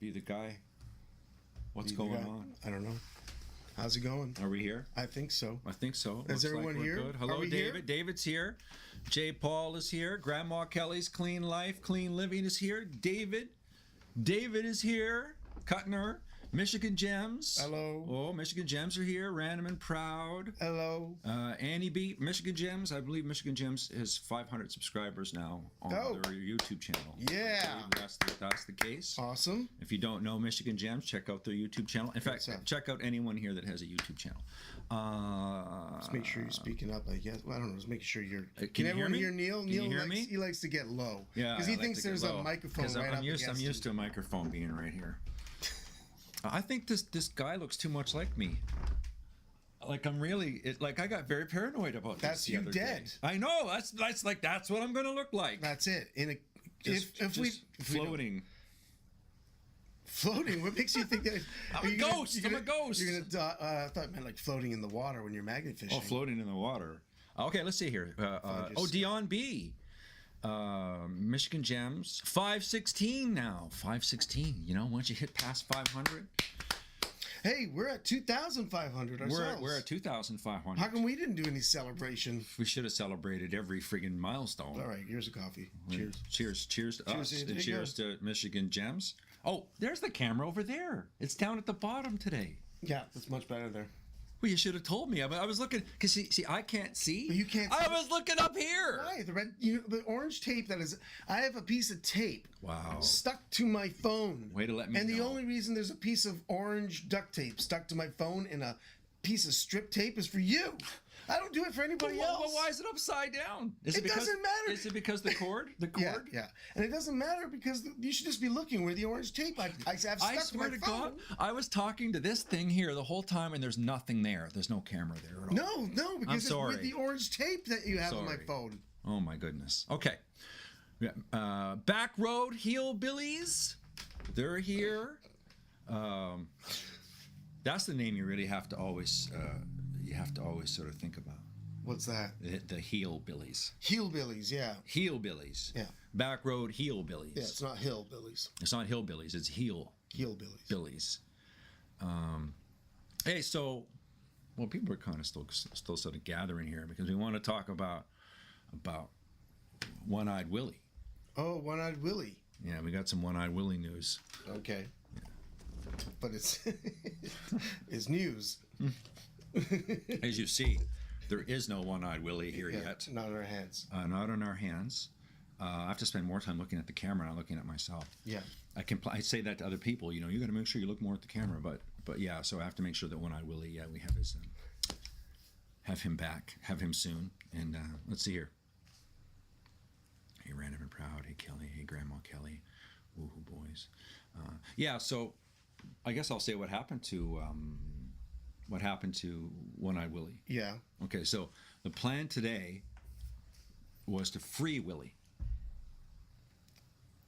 Be the guy. What's Be the going guy. on? I don't know. How's it going? Are we here? I think so. I think so. Is Looks everyone like we're here? Good. Hello, Are we David. here? David's here. J. Paul is here. Grandma Kelly's Clean Life, Clean Living is here. David is here. Cutner. Michigan Gems. Hello. Oh, Michigan Gems are here. Random and Proud. Hello. Annie B. Michigan Gems. I believe Michigan Gems has 500 subscribers now on their YouTube channel. Yeah. That's the case. Awesome. If you don't know Michigan Gems, check out their YouTube channel. In fact, stuff. check out anyone here that has a YouTube channel. Just make sure you're speaking up, I guess. Well, I don't know. Just making sure you're. Can Can you everyone hear me? Neil? Can you Neil hear likes, me? he likes to get low. Yeah, Because he I like thinks to get there's low. a microphone 'Cause right up I'm used against to a microphone being right here. I think this guy looks too much like me. Like I'm really like I got very paranoid about this. That's the you other dead. day. I know. That's what I'm going to look like. That's it. If Floating. Floating? What makes you think that? I'm a ghost. I'm a ghost. You're gonna. I thought it meant like floating in the water when you're magnet fishing. Oh, floating in the water. Okay, let's see here. Dion B. Michigan Gems. 516 now. 516. You know, once you hit past 500. Hey, we're at 2,500 ourselves. We're at 2,500. How come we didn't do any celebration? We should have celebrated every friggin' milestone. All right, here's a coffee. Cheers. Cheers to us. to And cheers to Michigan Gems. Oh, there's the camera over there. It's down at the bottom today. Yeah, that's much better there. Well, you should have told me. I was looking because see, I can't see. But you can't see. I was looking up here. Why? The orange tape that is. I have a piece of tape. Wow. Stuck to my phone. Way to let me And the know. only reason there's a piece of orange duct tape stuck to my phone and a piece of strip tape is for you. I don't do it for anybody else. Well, why is it upside down? It doesn't matter. Is it because the cord? The Yeah, cord? yeah. And it doesn't matter because you should just be looking where the orange tape I have stuck I to swear my to phone. God, I was talking to this thing here the whole time, and there's nothing there. There's no camera there at all. No, because it's sorry. with the orange tape that you have on my Sorry. phone. Oh my goodness. Okay. Back Road Hillbillies. They're here. That's the name you really have to always sort of think about. What's that? The Hillbillies. Hillbillies, yeah. Hillbillies. Yeah. Back Road Hillbillies. Yeah, it's not hillbillies. It's not hillbillies. It's Hillbillies. billies. Hey, so people are kind of still sort of gathering here because we want to talk about One-Eyed Willie. Oh, One-Eyed Willie. Yeah, we got some One-Eyed Willie news. Okay. But it's it's news. As you see, there is no One-Eyed Willie here yet. Not in our hands. Not in our hands. I have to spend more time looking at the camera than looking at myself. Yeah. I say that to other people. You know, you got to make sure you look more at the camera. But yeah, so I have to make sure that One-Eyed Willie, yeah, we have his have him back, have him soon. And let's see here. Hey, Random and Proud. Hey, Kelly. Hey, Grandma Kelly. Woohoo, boys. Yeah. So I guess I'll say what happened to One-Eyed Willie. Yeah. Okay, so the plan today was to free Willie.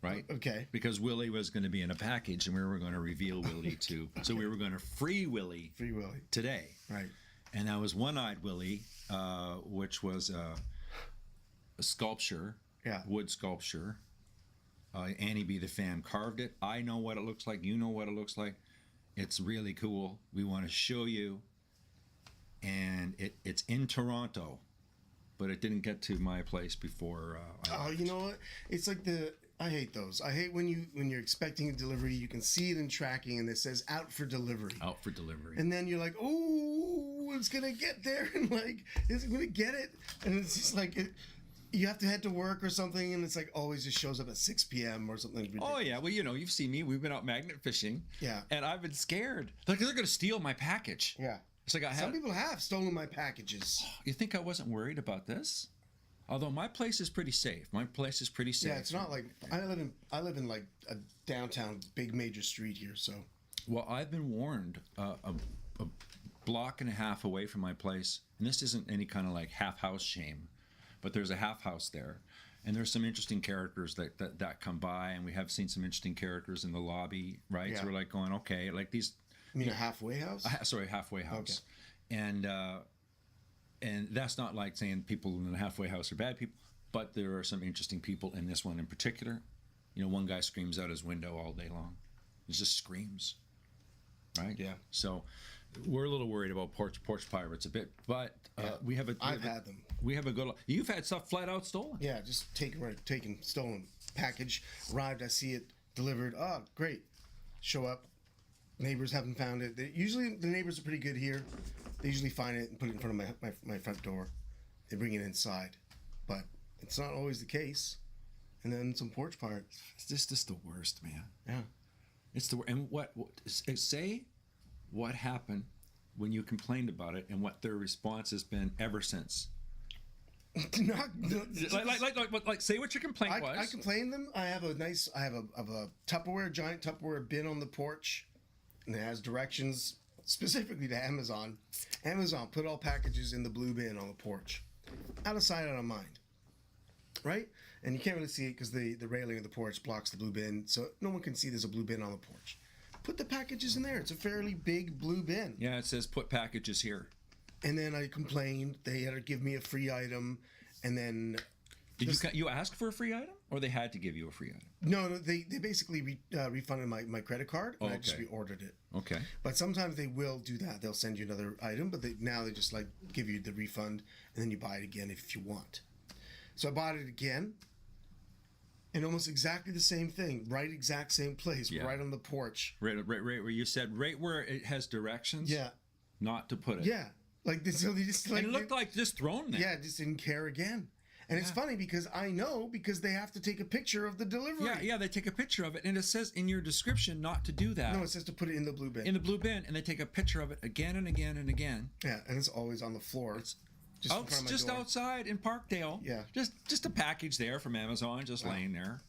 Right? Okay. Because Willie was going to be in a package and we were going to reveal Willie to. So we were going to free Willie today. Right. And that was One-Eyed Willie, which was a sculpture, wood sculpture. Annie B. the fan carved it. I know what it looks like. You know what it looks like. It's really cool. We want to show you. And it's in Toronto, but it didn't get to my place before. You know what? It's like I hate those. I hate when you're expecting a delivery, you can see it in tracking, and it says out for delivery. Out for delivery. And then you're like, oh, it's gonna get there, and like, is it gonna get it? And it's just like you have to head to work or something, and it's like always just shows up at 6 p.m. or something ridiculous. Oh yeah, well you've seen me. We've been out magnet fishing. Yeah. And I've been scared. Like they're gonna steal my package. Yeah. It's like some people have stolen my packages. You think I wasn't worried about this? Although my place is pretty safe. Yeah, it's not like I live in like a downtown big major street here, so. Well, I've been warned a block and a half away from my place, and this isn't any kind of like half house shame, but there's a half house there, and there's some interesting characters that come by, and we have seen some interesting characters in the lobby, right? Yeah. So we're like going, okay, like these. You mean a halfway house? Sorry, halfway house. Okay. And that's not like saying people in the halfway house are bad people, but there are some interesting people in this one in particular. You know, one guy screams out his window all day long. It just screams, right? Yeah. So we're a little worried about porch pirates a bit, but we have a. I've had them. We have a good. You've had stuff flat out stolen. Yeah, just taken, stolen. Package arrived. I see it delivered. Oh, great. Show up. Neighbors haven't found it. Usually the neighbors are pretty good here. They usually find it and put it in front of my front door. They bring it inside, but it's not always the case. And then some porch pirates. It's just the worst, man. Yeah. It's the and what say what happened when you complained about it and what their response has been ever since. Like say what your complaint was. I complained them. I have a Tupperware, giant Tupperware bin on the porch, and it has directions specifically to Amazon. Amazon, put all packages in the blue bin on the porch. Out of sight, out of mind. Right? And you can't really see it because the railing of the porch blocks the blue bin, so no one can see there's a blue bin on the porch. Put the packages in there. It's a fairly big blue bin. Yeah, it says put packages here. And then I complained. They had to give me a free item, and then did you ask for a free item, or they had to give you a free item? No, they basically refunded my credit card, and I just Okay. reordered it. Okay. But sometimes they will do that. They'll send you another item, but now they just like give you the refund, and then you buy it again if you want. So I bought it again, and almost exactly the same thing, exact same place, Yeah. right on the porch. Right where you said right where it has directions. Yeah, Not to put it. yeah. Like this, so they just like And it looked like just thrown there. yeah, just didn't care again. And it's funny because I know because they have to take a picture of the delivery. Yeah, they take a picture of it, and it says in your description not to do that. No, it says to put it in the blue bin. In the blue bin, and they take a picture of it again and again and again. Yeah, and it's always on the floor. It's just in front of my door. Outside in Parkdale. Yeah. Just a package there from Amazon, just laying there.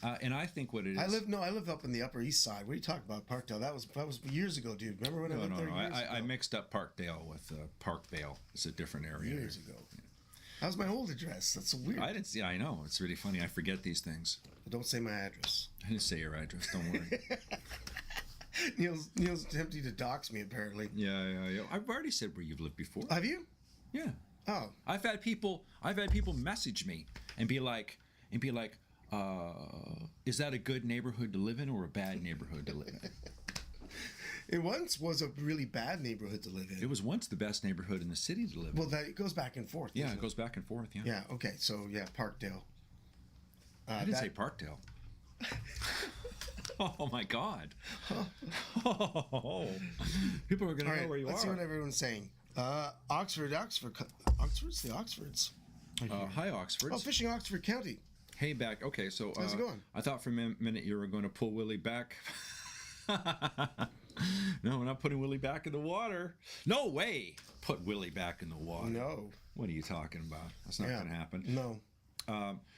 And I think what it is. I live up in the Upper East Side. What are you talking about, Parkdale? That was years ago, dude. Remember when I lived there years ago? I mixed up Parkdale with Parkvale. It's a different area. Years ago. That was my old address. That's so weird. I didn't see. I know. It's really funny. I forget these things. But don't say my address. I didn't say your address. Don't worry. Neil's attempting to dox me, apparently. Yeah. I've already said where you've lived before. Have you? Yeah. Oh. I've had people message me and be like, is that a good neighborhood to live in or a bad neighborhood to live in? It once was a really bad neighborhood to live in. It was once the best neighborhood in the city to live in. Well, it goes back and forth. Yeah, it goes back and forth. Yeah. Yeah. Okay. So yeah, Parkdale. I didn't say Parkdale. Oh my God. Oh. People are going to know where you let's are. see what everyone's saying. Oxford's the Oxfords. Hi, Oxford. Oh, fishing Oxford County. Hey, back. Okay, so how's it going? I thought for a minute you were going to pull Willie back. No, we're not putting Willie back in the water. No way. Put Willie back in the water. No. What are you talking about? That's not going to happen. No.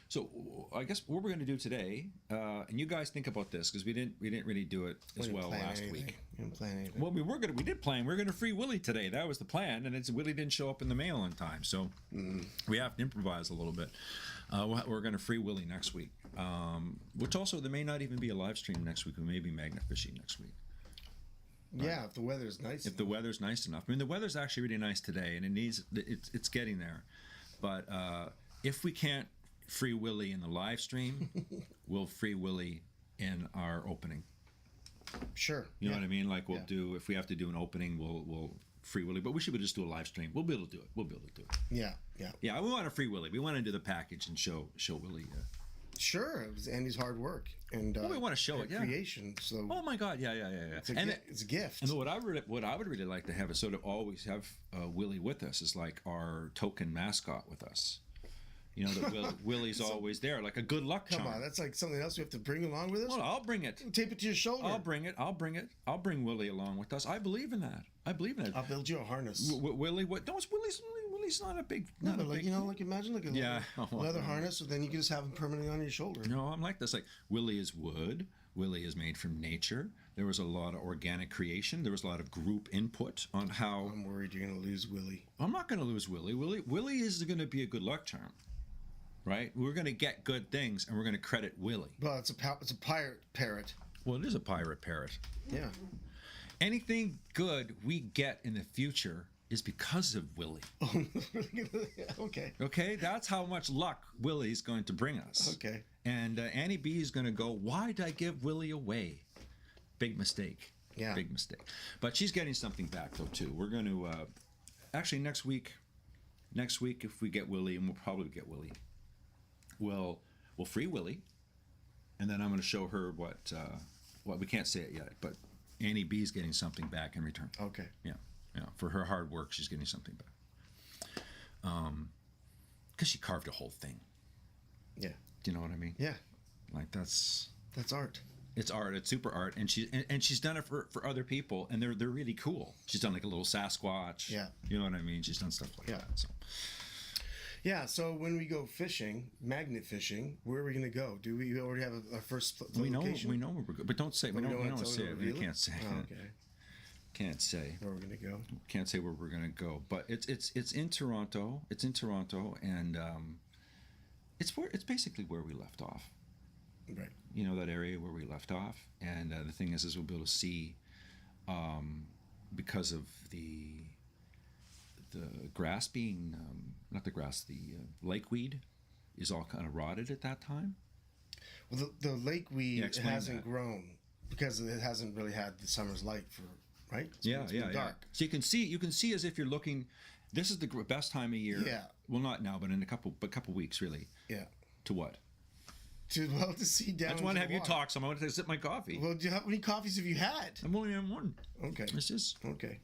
So I guess what we're going to do today, and you guys think about this because we didn't really do it as well last week. We didn't plan anything. Well, we did plan. We're going to free Willie today. That was the plan, and Willie didn't show up in the mail in time, so we have to improvise a little bit. We're going to free Willie next week, which also there may not even be a live stream next week. We may be magnet fishing next week. Yeah, if the weather's nice. If the weather's nice enough. I mean, the weather's actually really nice today, and it's getting there. But if we can't free Willie in the live stream, we'll free Willie in our opening. Sure. You know what I mean? Like we'll do, if we have to do an opening, we'll free Willie. But we should just do a live stream. We'll be able to do it. Yeah. Yeah, we want to free Willie. We want to do the package and show Willie. Sure, it was Andy's hard work and we want to show it, creation. So oh my God, yeah. It's a gift. And what I would really like to have is sort of always have Willie with us is like our token mascot with us. You know, that Willie's always there, like a good luck charm. Come on, that's like something else we have to bring along with us. Well, I'll bring it. Tape it to your shoulder. I'll bring it. I'll bring Willie along with us. I believe in that. I'll build you a harness. Willie, what? No, it's Willie's not a big. No, but imagine like a leather harness, and then you can just have him permanently on your shoulder. No, I'm like this. Like Willie is wood. Willie is made from nature. There was a lot of organic creation. There was a lot of group input on how. I'm worried you're going to lose Willie. I'm not going to lose Willie. Willie is going to be a good luck charm. Right? We're going to get good things, and we're going to credit Willie. Well, it's a pirate parrot. Well, it is a pirate parrot. Yeah. Anything good we get in the future is because of Willie. Okay. Okay? That's how much luck Willie's going to bring us. Okay. And Annie B is going to go, why did I give Willie away? Big mistake. Yeah. Big mistake. But she's getting something back though too. We're going to actually next week if we get Willie, and we'll probably get Willie, we'll free Willie, and then I'm going to show her what we can't say it yet, but Annie B's getting something back in return. Okay. Yeah. For her hard work, she's getting something back. Because she carved a whole thing. Yeah. Do you know what I mean? Yeah. Like that's art. It's art. It's super art, and she's done it for other people, and they're really cool. She's done like a little Sasquatch. Yeah. You know what I mean? She's done stuff like that. So. Yeah. So when we go fishing, magnet fishing, where are we going to go? Do we already have our first location? We know where we're going, but don't say. We don't say it. We can't say. Oh, okay. Can't say where we're going to go. Can't say where we're going to go, but it's in Toronto. It's in Toronto, and it's basically where we left off. Right. You know, that area where we left off, and the thing is we'll be able to see, because of the grass being not the grass, the lakeweed is all kind of rotted at that time. Well, the lakeweed hasn't that. grown because it hasn't really had the summer's light for right. It's been dark. So you can see as if you're looking. This is the best time of year. Yeah. Well, not now, but in a couple weeks, really. Yeah. To what? To see down. I just want to have you talk, so I'm going to sip my coffee. Well, how many coffees have you had? I'm only on one. Okay. It's just okay.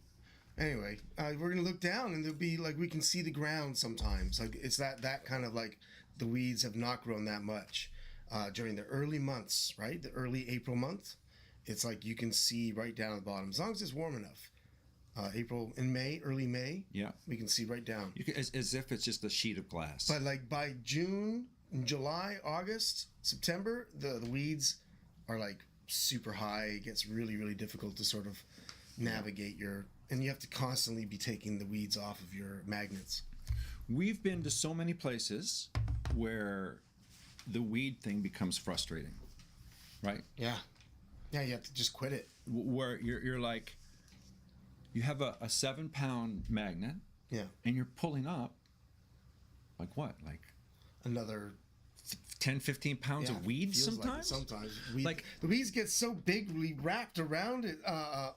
Anyway, we're gonna look down, and there'll be like we can see the ground sometimes. Like it's that kind of like the weeds have not grown that much during the early months, right? The early April month, it's like you can see right down at the bottom as long as it's warm enough. April and May, early May. Yeah. We can see right down. You can, as if it's just a sheet of glass. But like by June, July, August, September, the weeds are like super high. It gets really, really difficult to sort of navigate and you have to constantly be taking the weeds off of your magnets. We've been to so many places where the weed thing becomes frustrating, right? Yeah. Yeah, you have to just quit it. Where you're like, you have a 7-pound magnet. Yeah. And you're pulling up, like what? Like another 10, 15 pounds of weeds sometimes? Like sometimes. The weeds get so bigly wrapped around it,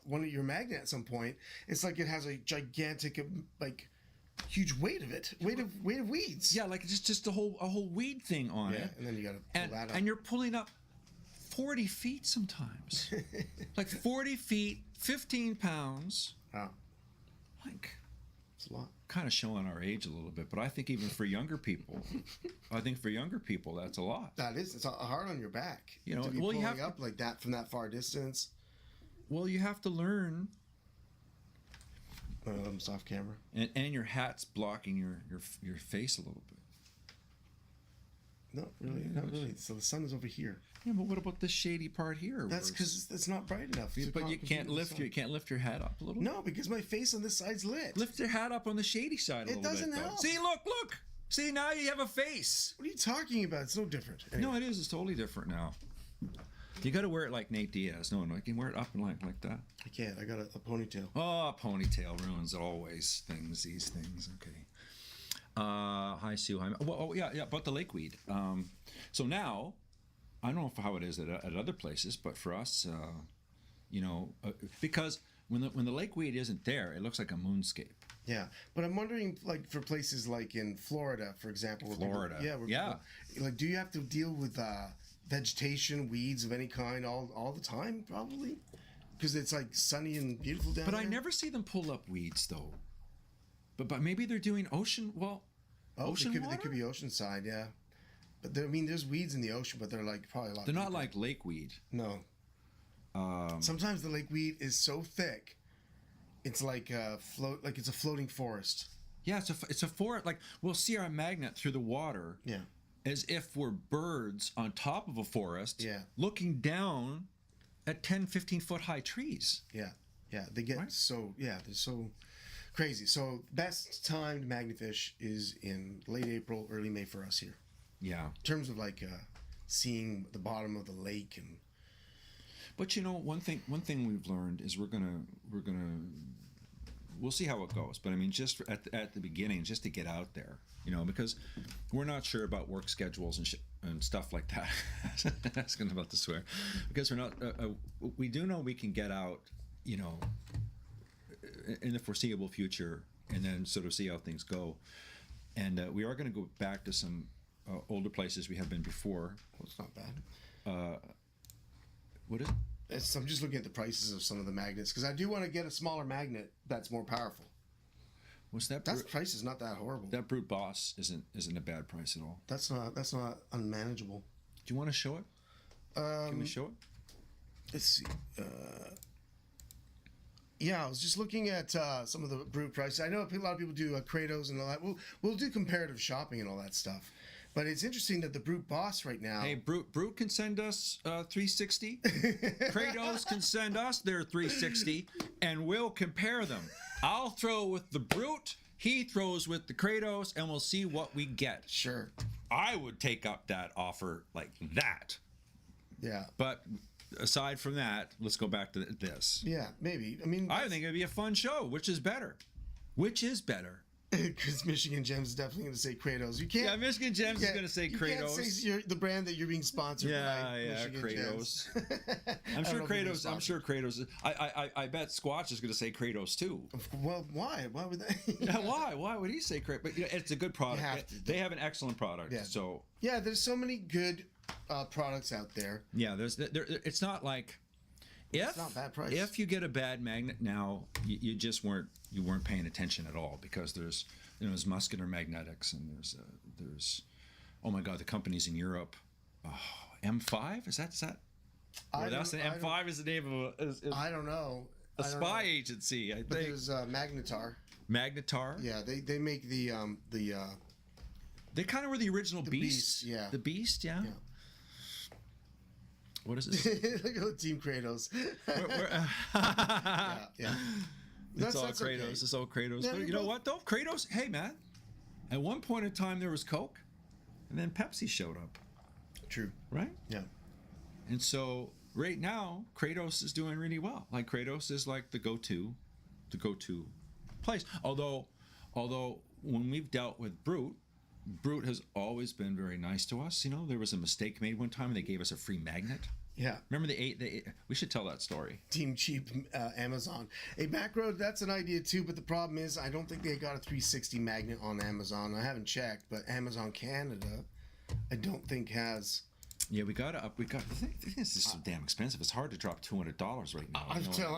one of your magnet at some point. It's like it has a gigantic, like, huge weight of weeds. Yeah, like it's just a whole weed thing on it. Yeah, and then you got to pull that up. And you're pulling up 40 feet sometimes. Like 40 feet, 15 pounds. Wow. Like, it's a lot. Kind of showing our age a little bit, but I think even for younger people, that's a lot. That is. It's hard on your back. You know, to be pulling up like that from that far distance. Well, you have to learn. Soft camera. And your hat's blocking your face a little bit. No, really, not really. So the sun is over here. Yeah, but what about the shady part here? That's because it's not bright enough. But you can't lift your hat up a little. No, because my face on this side's lit. Lift your hat up on the shady side a little bit. It doesn't help. See, look. See, now you have a face. What are you talking about? It's no different. Anyway. No, it is. It's totally different now. You got to wear it like Nate Diaz. No, you can wear it up and like that. I can't. I got a ponytail. Oh, a ponytail ruins always these things. Okay. Hi, Sue. Hi. Well, yeah. About the lakeweed. So now, I don't know how it is at other places, but for us, because when the lakeweed isn't there, it looks like a moonscape. Yeah, but I'm wondering, like for places like in Florida, for example. Florida. People, like, do you have to deal with vegetation, weeds of any kind all the time? Probably, because it's like sunny and beautiful down there. But I never see them pull up weeds though. But maybe they're doing ocean. Well, ocean water? They could be oceanside, yeah. But there's weeds in the ocean, but they're like probably a lot. They're not like lakeweed. No. Sometimes the lakeweed is so thick, it's like it's a floating forest. Yeah, it's a forest. Like we'll see our magnet through the water. Yeah. As if we're birds on top of a forest. Yeah. Looking down at 10, 15 foot high trees. Yeah. Yeah. They get they're so crazy. So best timed magnefish is in late April, early May for us here. Yeah. In terms of like seeing the bottom of the lake and. But one thing we've learned is we're gonna we'll see how it goes. But I mean, just at the beginning, just to get out there, because we're not sure about work schedules and stuff like that. I was about to swear, because we're not. We do know we can get out, in the foreseeable future, and then sort of see how things go. And we are going to go back to some older places we have been before. Well, it's not bad. What is it? I'm just looking at the prices of some of the magnets because I do want to get a smaller magnet that's more powerful. What's that? That price is not that horrible. That Brute Boss isn't a bad price at all. That's not unmanageable. Do you want to show it? Can we show it? Let's see. Yeah, I was just looking at some of the Brute prices. I know a lot of people do Kratos and all that. We'll do comparative shopping and all that stuff. But it's interesting that the Brute Boss right now. Hey, Brute can send us 360. Kratos can send us their 360, and we'll compare them. I'll throw with the Brute, he throws with the Kratos, and we'll see what we get. Sure. I would take up that offer like that. Yeah. But aside from that, let's go back to this. Yeah, maybe. I mean, I think it'd be a fun show. Which is better? Which is better? Because Michigan Gems is definitely going to say Kratos. You can't. Yeah, Michigan Gems is going to say Kratos. You can't say the brand that you're being sponsored by. Michigan Kratos. Gems. I'm sure Kratos. I bet Squatch is going to say Kratos too. Well, why? Why would they? Yeah, why? Why would he say Kratos? But it's a good product. They have an excellent product. Yeah. So yeah, there's so many good products out there. Yeah, it's not like. It's not bad price. If you get a bad magnet now, you just weren't paying attention at all, because there's muscular magnetics, and there's oh my God, the companies in Europe. Oh, M5 is that? Or that's the M5 is the name of I don't know. A spy agency. I think. But there's Magnetar. Magnetar. Yeah, they make the. They kind of were the original Beast. Yeah. The Beast. Yeah. What is it? Look at Team Kratos. Yeah. It's all Kratos. Okay. It's all Kratos. Yeah, but you know what, though? Kratos, hey, man. At one point in time, there was Coke, and then Pepsi showed up. True. Right? Yeah. And so, right now, Kratos is doing really well. Like, Kratos is like the go-to place. Although when we've dealt with Brute has always been very nice to us. There was a mistake made one time, and they gave us a free magnet. Yeah. Remember we should tell that story. Team Cheap Amazon. A back road, that's an idea too, but the problem is I don't think they got a 360 magnet on Amazon. I haven't checked, but Amazon Canada, I don't think has. Yeah, I think this is so damn expensive. It's hard to drop $200 right now.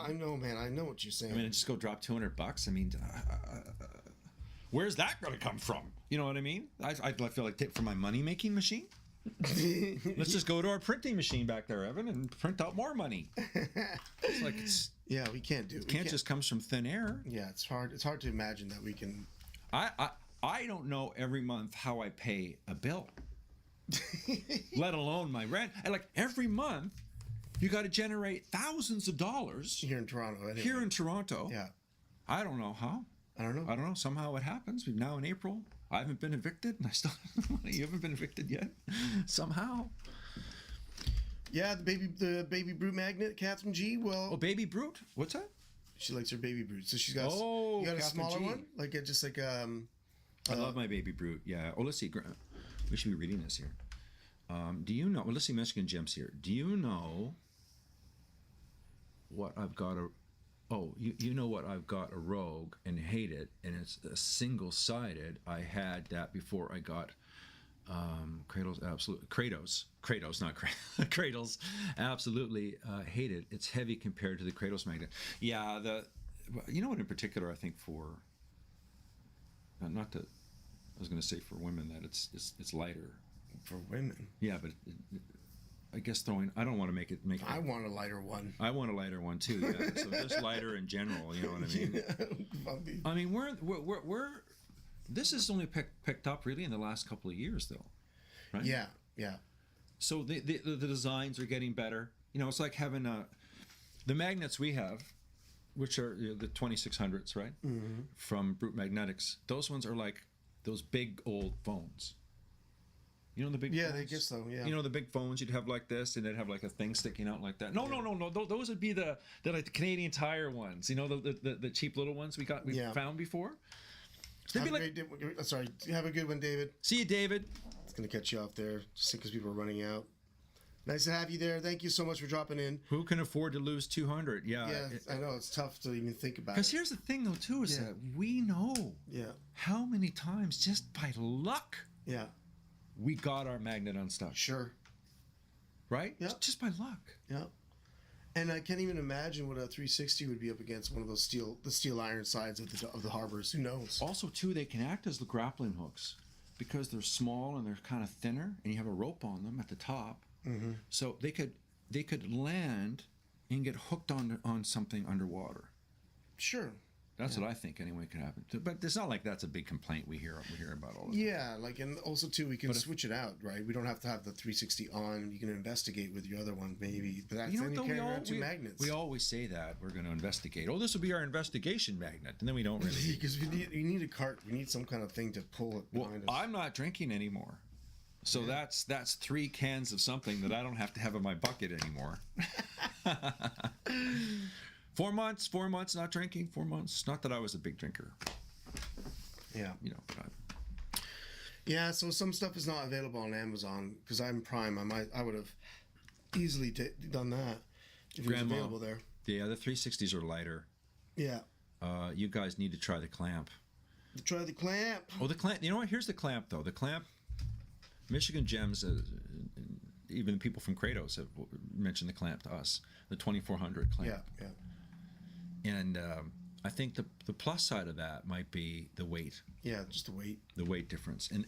I know, man. I know what you're saying. I mean, just go drop $200. I mean, where's that going to come from? You know what I mean? I feel like for my money-making machine. Let's just go to our printing machine back there, Evan, and print out more money. It's like yeah, we can't do. It can't just comes from thin air. Yeah, it's hard. It's hard to imagine that we can. I don't know every month how I pay a bill, let alone my rent. And like every month, you got to generate thousands of dollars here in Toronto. Anyway. Here in Toronto. Yeah. I don't know how. I don't know. Somehow it happens. We're now in April. I haven't been evicted, and I still you haven't been evicted yet. Somehow. Yeah, the baby Brute magnet, Catherine G. Well, Baby Brute. What's that? She likes her baby Brute, so she's got. You got a smaller G. one, like just like I love my baby Brute. Yeah. Oh, let's see. We should be reading this here. Do you know? Well, let's see. Michigan Gems here. Do you know what I've got a? Oh, you know what? I've got a Rogue and hate it, and it's a single-sided. I had that before I got Kratos. Absolutely, Kratos, not Kratos. Absolutely hate it. It's heavy compared to the Kratos magnet. Yeah, you know what? In particular, I think for not to. I was going to say for women that it's lighter. For women. Yeah, but. I guess I don't want to make it. I want a lighter one. I want a lighter one too. Yeah. So just lighter in general. You know what I mean? I mean, we're this is only picked up really in the last couple of years, though, right? Yeah. So the designs are getting better. It's like having the magnets we have, which are the 2600s, right? Mm-hmm. From Brute Magnetics. Those ones are like those big old phones. You know the big Yeah, phones? I guess so. Yeah. You know the big phones you'd have like this, and they'd have like a thing sticking out like that. No. Those would be the like the Canadian Tire ones. You know the cheap little ones we found before. So they'd be like, sorry. Have a good one, David. See you, David. It's gonna catch you off there just because people are running out. Nice to have you there. Thank you so much for dropping in. Who can afford to lose 200? Yeah, I know it's tough to even think about. Because here's the thing, though, too, is that we know how many times just by luck we got our magnet unstuck. Sure. Right? Yeah. Just by luck. Yeah. And I can't even imagine what a 360 would be up against one of those steel iron sides of the harbors. Who knows? Also, too, they can act as the grappling hooks because they're small and they're kind of thinner, and you have a rope on them at the top. Mm-hmm. So they could land and get hooked on something underwater. Sure. That's what I think anyway could happen. But it's not like that's a big complaint we hear about all the time. Yeah, like, and also too, we can switch it out, right? We don't have to have the 360 on. You can investigate with your other one, maybe. But that's then you carry around two magnets. We always say that we're going to investigate. Oh, this will be our investigation magnet, and then we don't really. Because we need a cart. We need some kind of thing to pull it behind us. I'm not drinking anymore. So that's 3 cans of something that I don't have to have in my bucket anymore. 4 months not drinking. 4 months. Not that I was a big drinker. Yeah. You know. Yeah. So some stuff is not available on Amazon because I'm Prime. I would have easily done that if it was available there. Yeah, the 360s are lighter. Yeah. You guys need to try the clamp. Try the clamp. Oh, the clamp. You know what? Here's the clamp though. The clamp. Michigan Gems, even people from Kratos have mentioned the clamp to us, the 2400 clamp. Yeah. And I think the plus side of that might be the weight. Yeah, just the weight. The weight difference. And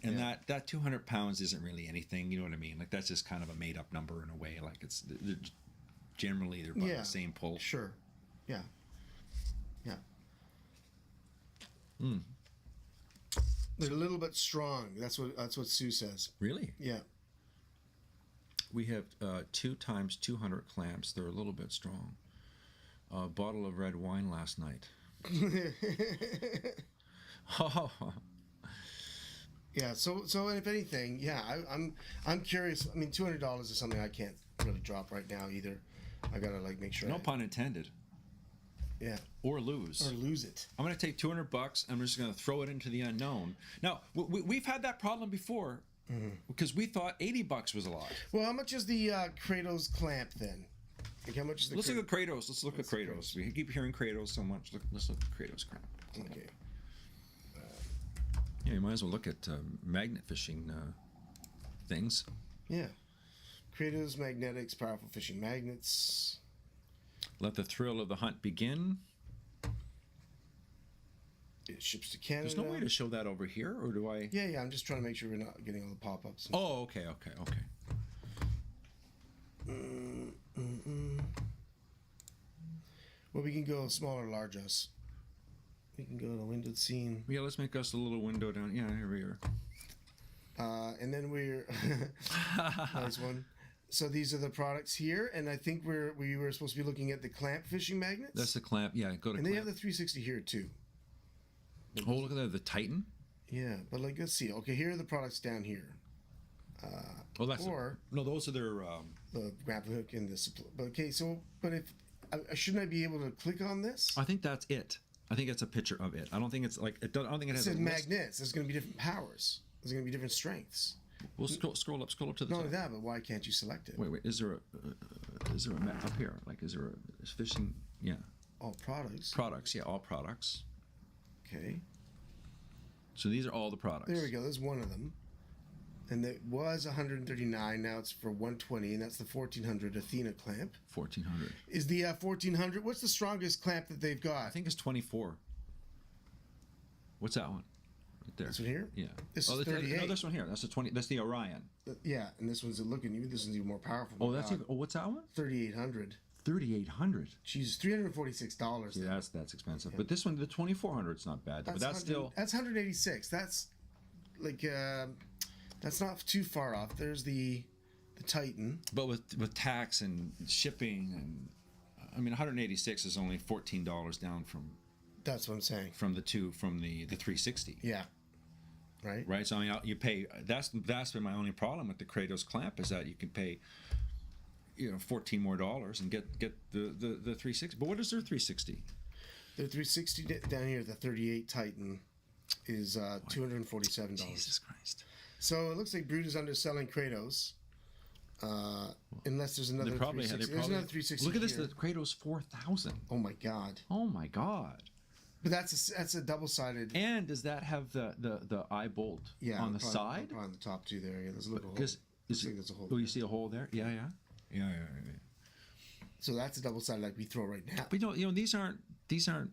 that 200 pounds isn't really anything, you know what I mean? Like that's just kind of a made up number in a way. Like they're about the same pull. Sure. Yeah. Yeah. Hmm. They're a little bit strong. That's what Sue says. Really? Yeah. We have 2 times 200 clamps. They're a little bit strong. A bottle of red wine last night. Oh. Yeah. So if anything, yeah, I'm curious. I mean, $200 is something I can't really drop right now either. I gotta make sure. No pun intended. Yeah. Or lose. Or lose it. I'm going to take $200. I'm just going to throw it into the unknown. Now, we've had that problem before because we thought $80 was a lot. Well, how much is the Kratos clamp then? Like how much is the? Let's look at Kratos. Let's look at Kratos. We keep hearing Kratos so much. Let's look at Kratos clamp. Okay. Yeah, you might as well look at magnet fishing things. Yeah. Kratos magnetics, powerful fishing magnets. Let the thrill of the hunt begin. It ships to Canada. There's no way to show that over here, or do I? Yeah. I'm just trying to make sure we're not getting all the pop-ups. Oh, okay. Well, we can go small or large us. We can go to the windowed scene. Yeah, let's make us a little window down. Yeah, here we are. And then we're nice one. So these are the products here, and I think we were supposed to be looking at the clamp fishing magnets. That's the clamp. Yeah, go to. And clamp. they have the 360 here too. Oh, look at that, the Titan. Yeah, but let's see. Okay, here are the products down here. Those are their. The grappling hook and the supply. Okay, but if shouldn't I be able to click on this? I think that's it. I think it's a picture of it. I don't think it's like it. I don't think it has. It says magnets. There's going to be different powers. There's going to be different strengths. Well, scroll up to the top. Not only that, but why can't you select it? Wait. Is there a map up here? Like, is there a fishing? Yeah. All products. Products. Yeah, all products. Okay. So these are all the products. There we go. There's one of them, and it was 139. Now it's for 120, and that's the 1400 Athena clamp. 1400. Is the 1400? What's the strongest clamp that they've got? I think it's 24. What's that one? Right there. This one here? Yeah. This is 38. No, this one here. That's the 20. That's the Orion. Yeah, and this one's looking. This one's even more powerful. Oh, that's even. Oh, what's that one? 3800. 3,800. Jeez, $346. Yeah, that's expensive. Yeah. But this one, the 2,400, is not bad. But that's still. That's 186. That's like that's not too far off. There's the Titan. But with tax and shipping and I mean, 186 is only $14 down from. That's what I'm saying. From the 360. Yeah. right? Right. So I mean, you pay. That's been my only problem with the Kratos clamp is that you can pay, $14 more and get the 360. But what is their 360? The 360 down here, the 38 Titan, is $247. Jesus Christ. So it looks like Brute is underselling Kratos. Unless there's another 360. There's another 360. Look at this, here. the Kratos 4000. Oh my god. Oh my god. But that's a double-sided. And does that have the eye bolt on the side? On the top too there. Yeah, there's a little hole. Because there's a hole. Oh, you see a hole there? Yeah. So that's a double-sided like we throw right now. But these aren't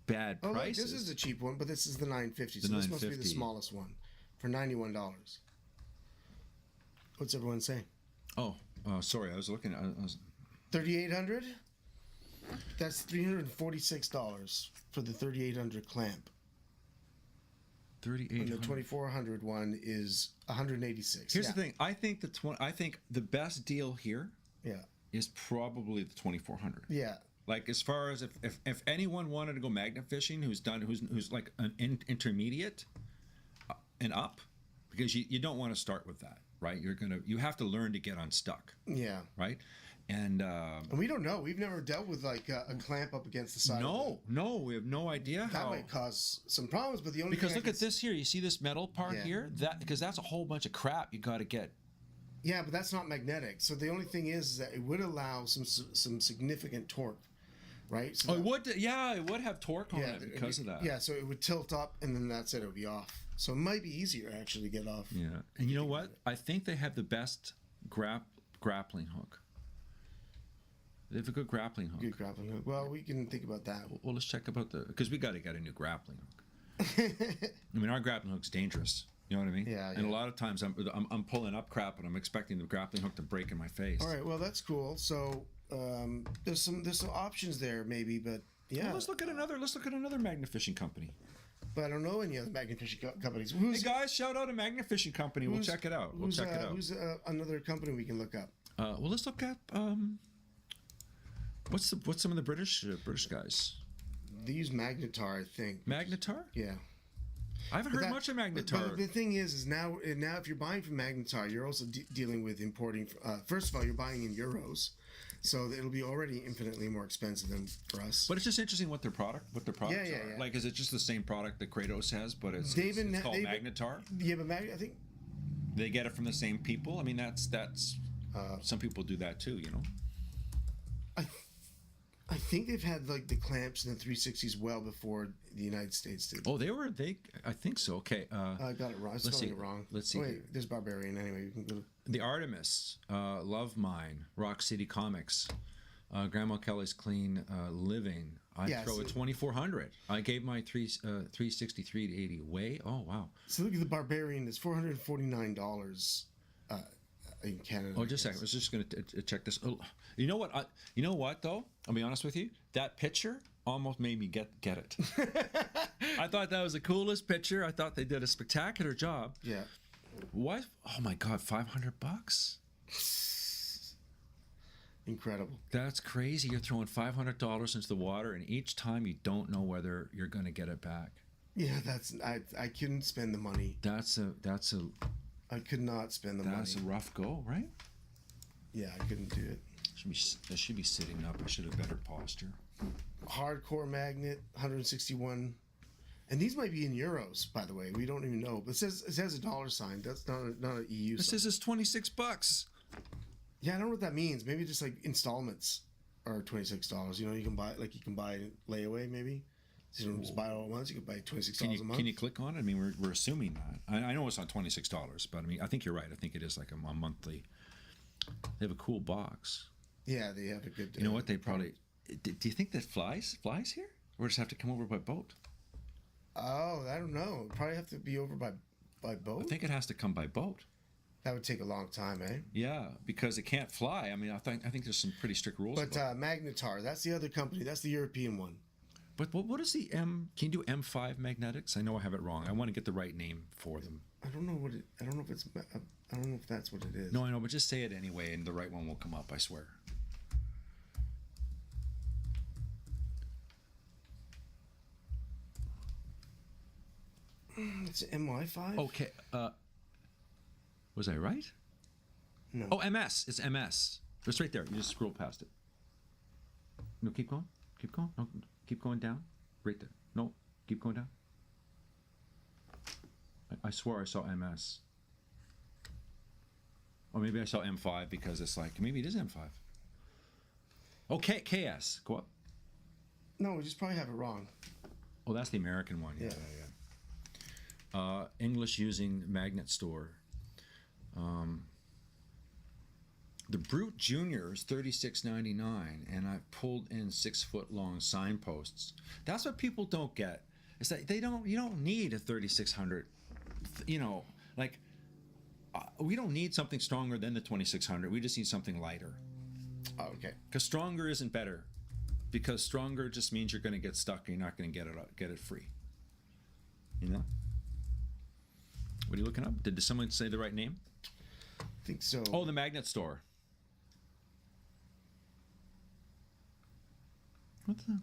bad prices. Look, this is a cheap one, but this is the 950. So this must be the smallest one for $91. What's everyone saying? Oh, sorry. I was looking at. 3,800. That's $346 for the 3,800 clamp. 3,800. And the 2,400 one is $186. Here's the thing. I think the best deal here. Yeah. Is probably the 2,400. Yeah. Like as far as if anyone wanted to go magnet fishing, who's like an intermediate and up, because you don't want to start with that, right? You have to learn to get unstuck. Yeah. Right. And we don't know. We've never dealt with like a clamp up against the side. No, we have no idea that how. might cause some problems. But the only because look at this here. You see this metal part here? Because that's a whole bunch of crap you got to get. Yeah, but that's not magnetic. So the only thing is that it would allow some significant torque, right? So it would. Yeah, it would have torque on it because of that. Yeah, so it would tilt up, and then that's it. It would be off. So it might be easier actually to get off. Yeah, and you know what? I think they have the best grappling hook. They have a good grappling hook. Good grappling hook. Well, we can think about that. Well, let's check about because we got to get a new grappling hook. I mean, our grappling hook's dangerous. You know what I mean? Yeah. And a lot of times I'm pulling up crap and I'm expecting the grappling hook to break in my face. All right. Well, that's cool. So there's some options there maybe, but yeah. Well, let's look at another magnet fishing company. But I don't know any other magnet fishing companies. Hey guys, shout out a magnet fishing company. We'll check it out. Who's another company we can look up? Well, let's look at what's some of the British guys? They use Magnetar, I think. Magnetar? Yeah. I haven't heard much of Magnetar. But the thing is now if you're buying from Magnetar, you're also dealing with importing. First of all, you're buying in euros, so it'll be already infinitely more expensive than for us. But it's just interesting what their products are. Yeah. Like, is it just the same product that Kratos has, but it's called Magnetar? Yeah, but I think they get it from the same people. I mean, that's some people do that too, I think they've had like the clamps and the 360s well before the United States did. Oh, I think so. Okay. I got it wrong. I was spelling it wrong. Let's see. Wait, there's Barbarian anyway. You can go to the Artemis, Love Mine, Rock City Comics, Grandma Kelly's Clean Living. I throw at 2,400. I gave my 363 to 80 away. Oh wow. So look at the Barbarian. It's $449 in Canada. Oh, just a second. I was just going to check this. Oh, you know what though? I'll be honest with you. That picture almost made me get it. I thought that was the coolest picture. I thought they did a spectacular job. Yeah. What? Oh my God, $500. Incredible. That's crazy. You're throwing $500 into the water, and each time you don't know whether you're going to get it back. Yeah, I couldn't spend the money. I could not spend the money. That's a rough go, right? Yeah, I couldn't do it. I should be sitting up. I should have better posture. Hardcore magnet, 161. And these might be in euros, by the way. We don't even know. But it has a dollar sign. That's not an EU sign. It says it's $26. Yeah, I don't know what that means. Maybe just like installments are $26. You can buy layaway maybe. So you don't just buy it all at once. You can buy $26 a month. Can you click on it? I mean, we're assuming that. I know it's not $26, but I mean, I think you're right. I think it is like a monthly. They have a cool box. Yeah, they have a good. You know what? They probably. Do you think that flies here, or just have to come over by boat? Oh, I don't know. It'd probably have to be over by boat. I think it has to come by boat. That would take a long time, eh? Yeah, because it can't fly. I mean, I think there's some pretty strict rules. But Magnetar, that's the other company. That's the European one. But what is the M? Can you do M5 magnetics? I know I have it wrong. I want to get the right name for them. I don't know if that's what it is. No, I know, but just say it anyway, and the right one will come up. I swear. It's MY5. Okay. Was I right? No. Oh, MS. It's MS. It's right there. You just scroll past it. No, keep going. Keep going. No, keep going down. Right there. No, keep going down. I swore I saw MS. Or maybe I saw M5 because it's like, maybe it is M5. Okay, KS. Go up. No, we just probably have it wrong. Oh, that's the American one. Yeah. English using magnet store. The Brute Junior is $36.99, and I pulled in 6-foot long signposts. That's what people don't get. It's that you don't need a 3600. We don't need something stronger than the 2600. We just need something lighter. Oh, okay. Because stronger isn't better. Because stronger just means you're going to get stuck and you're not going to get it free. You know? What are you looking up? Did someone say the right name? I think so. Oh, the magnet store. What the?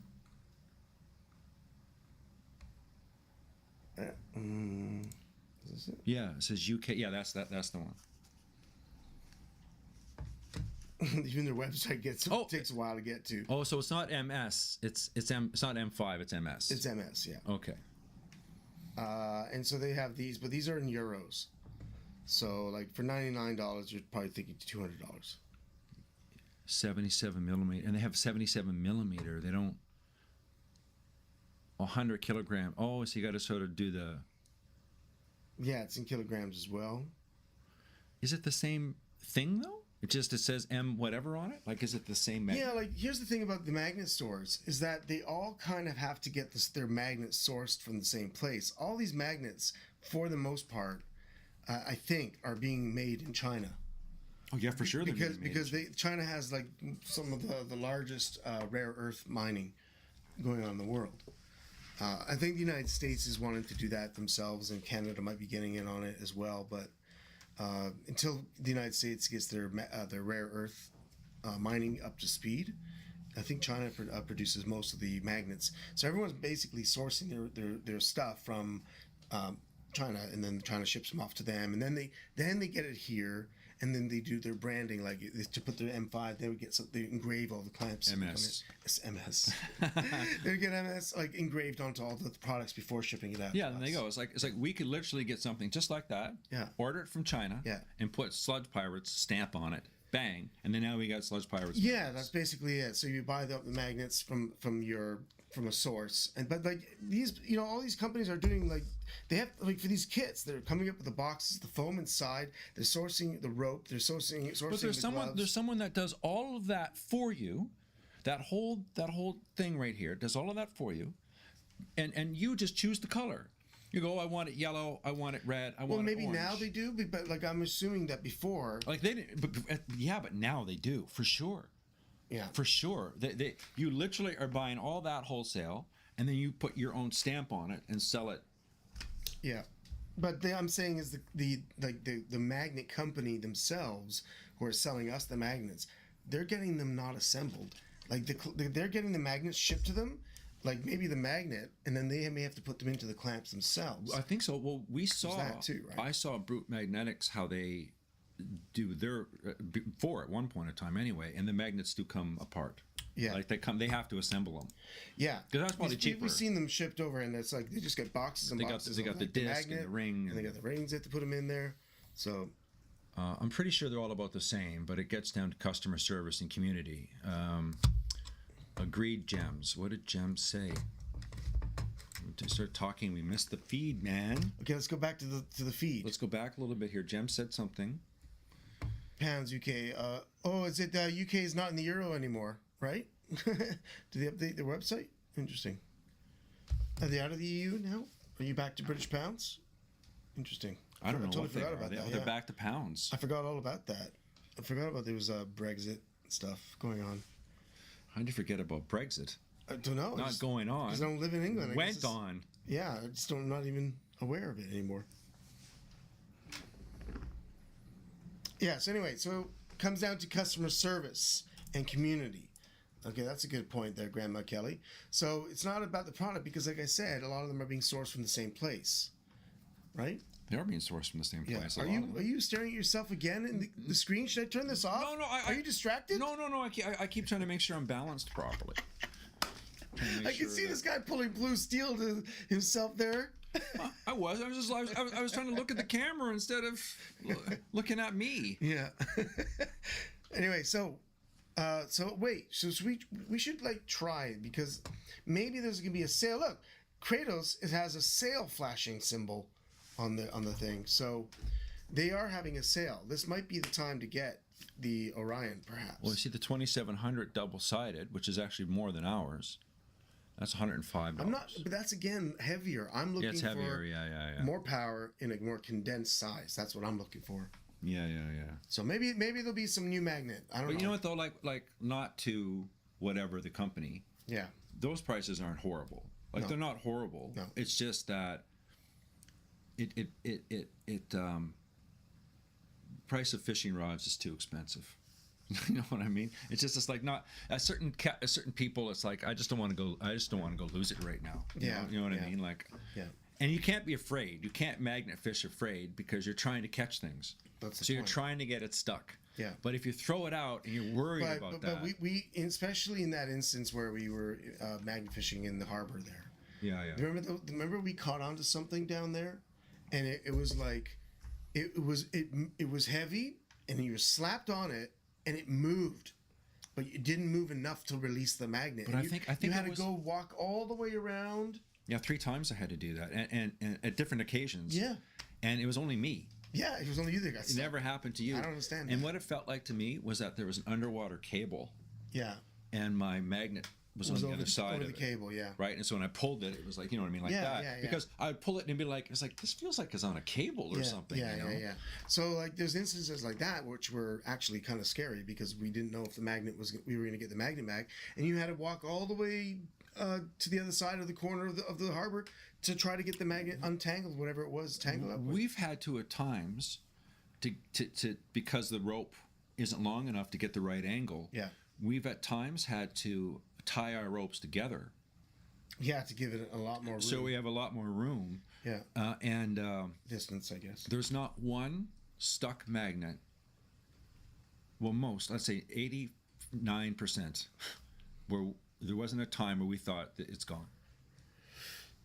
Is this it? Yeah, it says UK. Yeah, that's the one. Even their website takes a while to get to. Oh, so it's not MS. It's not M5. It's MS. It's MS, yeah. Okay. And so they have these, but these are in euros. So like for $99, you're probably thinking $200. 77 millimeter, and they have 77 millimeter. They don't 100 kilogram. Oh, so you got to sort of do the. Yeah, it's in kilograms as well. Is it the same thing though? It says M whatever on it. Like, is it the same magnet? Yeah, like here's the thing about the magnet stores is that they all kind of have to get their magnets sourced from the same place. All these magnets, for the most part, I think, are being made in China. Oh yeah, for sure. Because China has like some of the largest rare earth mining going on in the world. I think the United States is wanting to do that themselves, and Canada might be getting in on it as well. But until the United States gets their rare earth mining up to speed, I think China produces most of the magnets. So everyone's basically sourcing their stuff from China, and then China ships them off to them, and then they get it here. And then they do their branding, like to put their M5, they would get they engrave all the clamps. MS. It's MS. They would get MS like engraved onto all the products before shipping it out. Yeah, and they go. It's like we could literally get something just like that. Yeah. Order it from China. Yeah. And put Sludge Pirates stamp on it. Bang, and then now we got Sludge Pirates. Yeah, magnets. that's basically it. So you buy the magnets from a source, but like these, all these companies are doing like they have like for these kits, they're coming up with the boxes, the foam inside, they're sourcing the rope, they're sourcing. But there's someone that does all of that for you, that whole thing right here does all of that for you, and you just choose the color. You go, I want it yellow, I want it red, I want it orange. Well, maybe now they do, but like I'm assuming that before, like they didn't. But now they do for sure. Yeah, for sure. You literally are buying all that wholesale, and then you put your own stamp on it and sell it. Yeah, but I'm saying is the magnet company themselves who are selling us the magnets, they're getting them not assembled. Like they're getting the magnets shipped to them, like maybe the magnet, and then they may have to put them into the clamps themselves. I think so. Well, we saw that too, right? I saw Brute Magnetics how they do their before at one point in time anyway, and the magnets do come apart. Yeah, like they have to assemble them. Yeah, because that's probably cheaper. We've seen them shipped over, and it's like they just get boxes and boxes. They got the disc magnet, and the ring, and they got the rings. They have to put them in there. So I'm pretty sure they're all about the same, but it gets down to customer service and community. Agreed, Gems. What did Gems say? To start talking, we missed the feed, man. Okay, let's go back to the feed. Let's go back a little bit here. Gems said something. Pounds UK. Is it UK is not in the euro anymore, right? Do they update their website? Interesting. Are they out of the EU now? Are you back to British pounds? Interesting. I don't know. Totally forgot about that. They're back to pounds. I forgot all about that. I forgot about there was Brexit stuff going on. How did you forget about Brexit? I don't know. Not going on. Because I don't live in England. Went on. Yeah, I just don't. Not even aware of it anymore. Yeah. So anyway, it comes down to customer service and community. Okay, that's a good point there, Grandma Kelly. So it's not about the product because, like I said, a lot of them are being sourced from the same place. right? They are being sourced from the same Yeah. place. Are you staring at yourself again in the screen? Should I turn this off? No, no. Are you distracted? No. I keep trying to make sure I'm balanced properly. I can see this guy pulling blue steel to himself there. I was trying to look at the camera instead of looking at me. Yeah. Anyway, so wait, so we should like try it because maybe there's gonna be a sale. Look, Kratos, it has a sale flashing symbol on the thing, so they are having a sale. This might be the time to get the Orion, perhaps. Well, you see the 2700 double sided, which is actually more than ours. That's $105. I'm not, but that's again heavier. I'm looking it's for heavier. Yeah. more power in a more condensed size. That's what I'm looking for. Yeah. So maybe there'll be some new magnet. I don't know. But you know what though, like not to whatever the company. Yeah. Those prices aren't horrible. Like No. they're not horrible. No. It's just that it price of fishing rods is too expensive. You know what I mean? It's like not a certain people. It's like I just don't want to go lose it right now. You know what I mean? Like, yeah. And you can't be afraid. You can't magnet fish afraid because you're trying to catch things. That's the so point. you're trying to get it stuck. Yeah. But if you throw it out and you're worried about that. But we especially in that instance where we were magnet fishing in the harbor there. Yeah. Remember we caught onto something down there, and it was like, it was heavy, and you slapped on it, and it moved, but it didn't move enough to release the magnet. But I think you had to go walk all the way around. Yeah, 3 times I had to do that, and at different occasions. Yeah. And it was only me. Yeah, it was only you that got It stuck. never happened to you. I don't understand And that. what it felt like to me was that there was an underwater cable. Yeah. And my magnet was on the other side over of the it. cable, yeah. Right, and so when I pulled it, it was like, you know what I mean, like that. Yeah. Because I would pull it and be like, it's like, this feels like it's on a cable or something. Yeah, you know? yeah. So like, there's instances like that which were actually kind of scary because we didn't know if we were going to get the magnet back, and you had to walk all the way to the other side of the corner of the harbor to try to get the magnet untangled, whatever it was tangled up with. We've had to at times to because the rope isn't long enough to get the right angle. Yeah. We've at times had to tie our ropes together. Yeah, to give it a lot more room. So we have a lot more room. Yeah. And Distance, I guess. there's not one stuck magnet. Well, let's say 89%, where there wasn't a time where we thought that it's gone.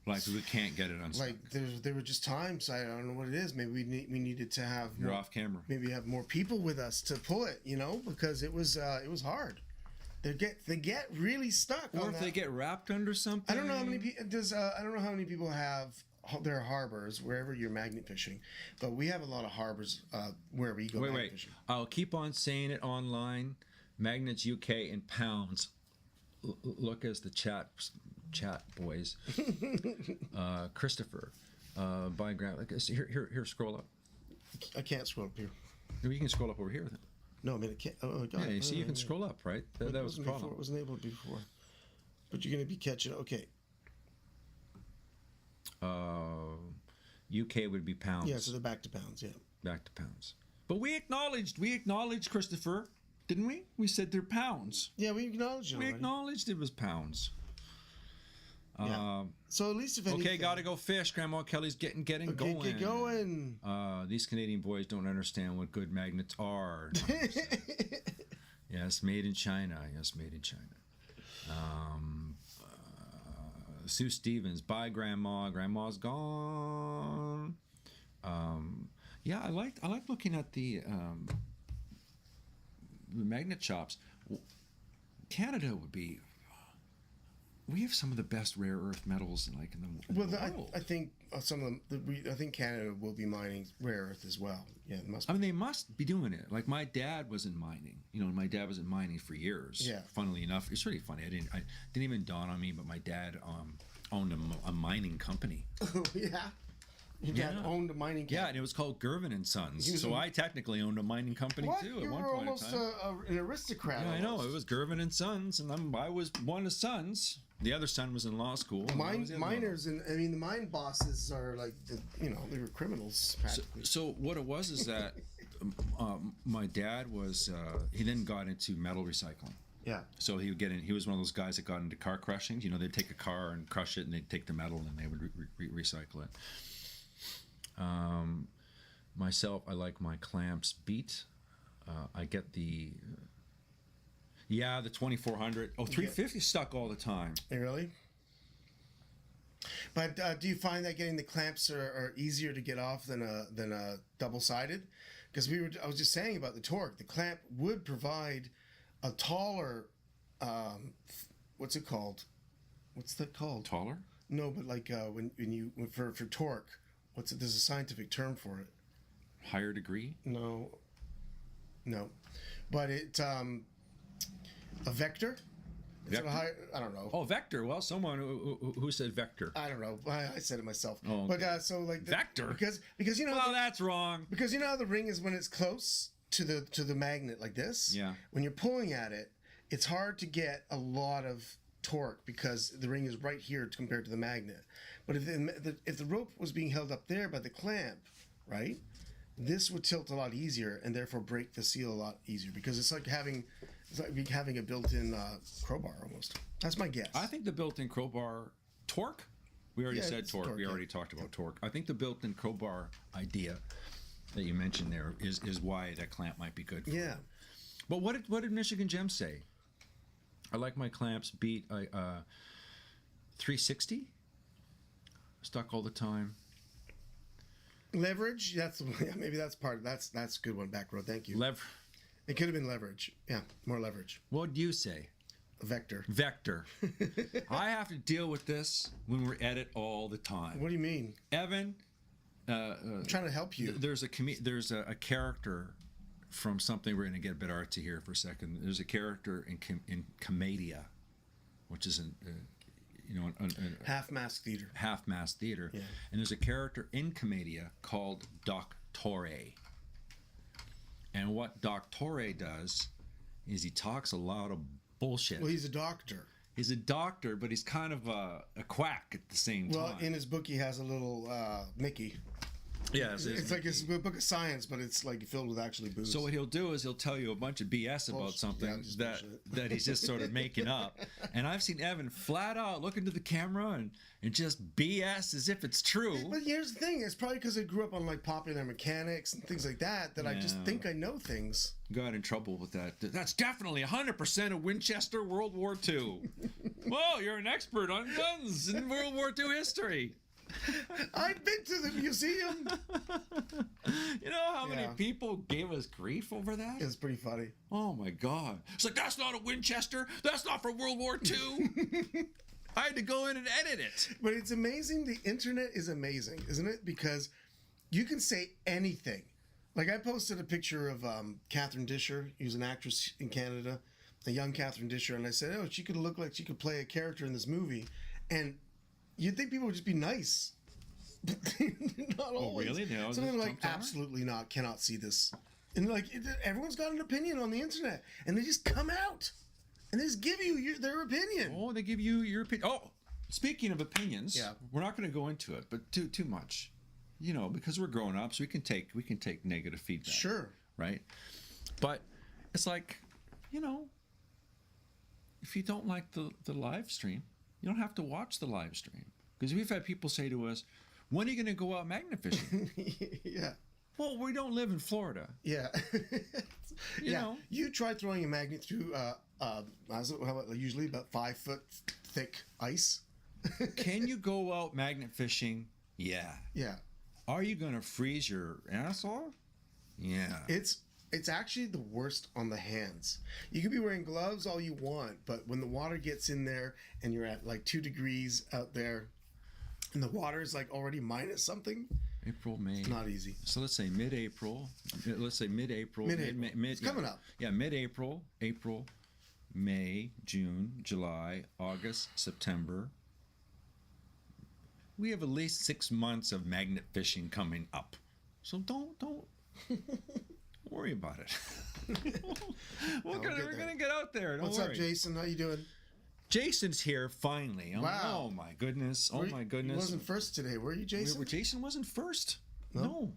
Like we can't get it unstuck. Like there were just times, I don't know what it is. Maybe we needed to have You're off camera. Maybe have more people with us to pull it, because it was hard. They get really stuck. Or if they get wrapped under something. I don't know how many people I don't know how many people have their harbors wherever you're magnet fishing, but we have a lot of harbors where we go magnet fishing. I'll keep on saying it online. Magnets UK in pounds. Look as the chat boys. Christopher, by Grant. Here, scroll up. I can't scroll up here. You can scroll up over here. Then. No, I mean, I can't. Oh, God. Yeah, you see, you can scroll up, right? That was the problem. Before, it wasn't able to before. But you're going to be catching. Okay. UK would be pounds. Yeah, so they're back to pounds. Yeah. Back to pounds. But we acknowledged, Christopher, didn't we? We said they're pounds. Yeah, we acknowledged it. We already. acknowledged it was pounds. Yeah. So at least if anything. Okay, gotta go fish. Grandma Kelly's getting going. Get going. These Canadian boys don't understand what good magnets are. No, yes, made in China. Yes, made in China. Sue Stevens, bye, Grandma. Grandma's gone. Yeah, I like looking at the magnet shops. Canada would be. We have some of the best rare earth metals in the world. I think some of them. I think Canada will be mining rare earth as well. Yeah, they must. I mean, they must be doing it. Like my dad was in mining. My dad was in mining for years. Yeah. Funnily enough, it's really funny. I didn't even dawn on me, but my dad owned a mining company. Oh yeah. Your dad owned a mining company. Yeah, and it was called Gervin and Sons. So I technically owned a mining company too at one point in time. You were almost an aristocrat. Yeah, I know. It was Gervin and Sons, and I was one of the sons. The other son was in law school. Miners, and I mean the mine bosses are like they were criminals practically. So what it was is that my dad was he then got into metal recycling. Yeah. So he would get in. He was one of those guys that got into car crushing. They'd take a car and crush it, and they'd take the metal and they would recycle it. Myself, I like my clamps beat. I get the 2400. Oh, 350 stuck all the time. Really? But do you find that getting the clamps are easier to get off than a double-sided? Because I was just saying about the torque. The clamp would provide a taller, what's it called? What's that called? Taller? No, but like when you for torque, there's a scientific term for it. Higher degree? No, but it a vector. Vector? I don't know. Oh, vector. Well, someone who said vector. I don't know. I said it myself. Oh, okay. But so like vector because you know. Well, that's wrong. Because you know how the ring is when it's close to the magnet like this. Yeah. When you're pulling at it, it's hard to get a lot of torque because the ring is right here compared to the magnet. But if the rope was being held up there by the clamp, right, this would tilt a lot easier and therefore break the seal a lot easier because it's like having a built-in crowbar almost. That's my guess. I think the built-in crowbar torque. We already said torque. We already talked about torque. I think the built-in crowbar idea that you mentioned there is why that clamp might be good. Yeah. But what did Michigan Gem say? I like my clamps beat 360. Stuck all the time. Leverage. Maybe that's part of that's a good one. Back row. Thank you. It could have been leverage. Yeah, more leverage. What do you say? Vector. I have to deal with this when we edit all the time. What do you mean, Evan? I'm trying to help you. There's a character from something. We're going to get a bit artsy here for a second. There's a character in Commedia, which is an half-mask theater. Half-mask theater. Yeah. And there's a character in Commedia called Doctore. And what Doctore does is he talks a lot of bullshit. Well, he's a doctor. He's a doctor, but he's kind of a quack at the same time. Well, in his book, he has a little Mickey. Yeah, it's like a book of science, but it's like filled with actually booze. So what he'll do is he'll tell you a bunch of BS about something that he's just sort of making up. And I've seen Evan flat out look into the camera and just BS as if it's true. But here's the thing: it's probably because I grew up on like Popular Mechanics and things like that I just think I know things. Got in trouble with that. That's definitely 100% of Winchester World War II. Whoa, you're an expert on guns in World War II history. I've been to the museum. You know how many people gave us grief over that? It's pretty funny. Oh my God. It's like, that's not a Winchester. That's not for World War II. I had to go in and edit it. But it's amazing. The internet is amazing, isn't it? Because you can say anything. Like I posted a picture of Catherine Disher, who's an actress in Canada, a young Catherine Disher, and I said, oh, she could look like she could play a character in this movie. And you'd think people would just be nice. Not always. Oh, really? No, so they're like, absolutely not, cannot see this. And like, everyone's got an opinion on the internet. And they just come out. And they just give you their opinion. Oh, they give you your opinion. Oh, speaking of opinions, yeah. We're not going to go into it, but too much. You know, because we're grown up, so we can take negative feedback. Sure. Right? But it's like, you know, if you don't like the live stream, you don't have to watch the live stream. Because we've had people say to us, when are you going to go out magnet fishing? Yeah. Well, we don't live in Florida. Yeah. You know. You try throwing a magnet through, usually about 5 foot thick ice. Can you go out magnet fishing? Yeah. Yeah. Are you going to freeze your asshole? Yeah. It's actually the worst on the hands. You could be wearing gloves all you want, but when the water gets in there and you're at like 2 degrees out there and the water is like already minus something. April, May. It's not easy. So let's say mid-April. Let's say mid-April. It's coming up. Yeah, mid-April, April, May, June, July, August, September. We have at least 6 months of magnet fishing coming up. So don't worry about it. We're gonna get out there. Don't What's worry. up, Jason? How you doing? Jason's here finally. Wow. Oh my goodness. Oh my goodness. He wasn't first today, were you, Jason? Jason wasn't first. No.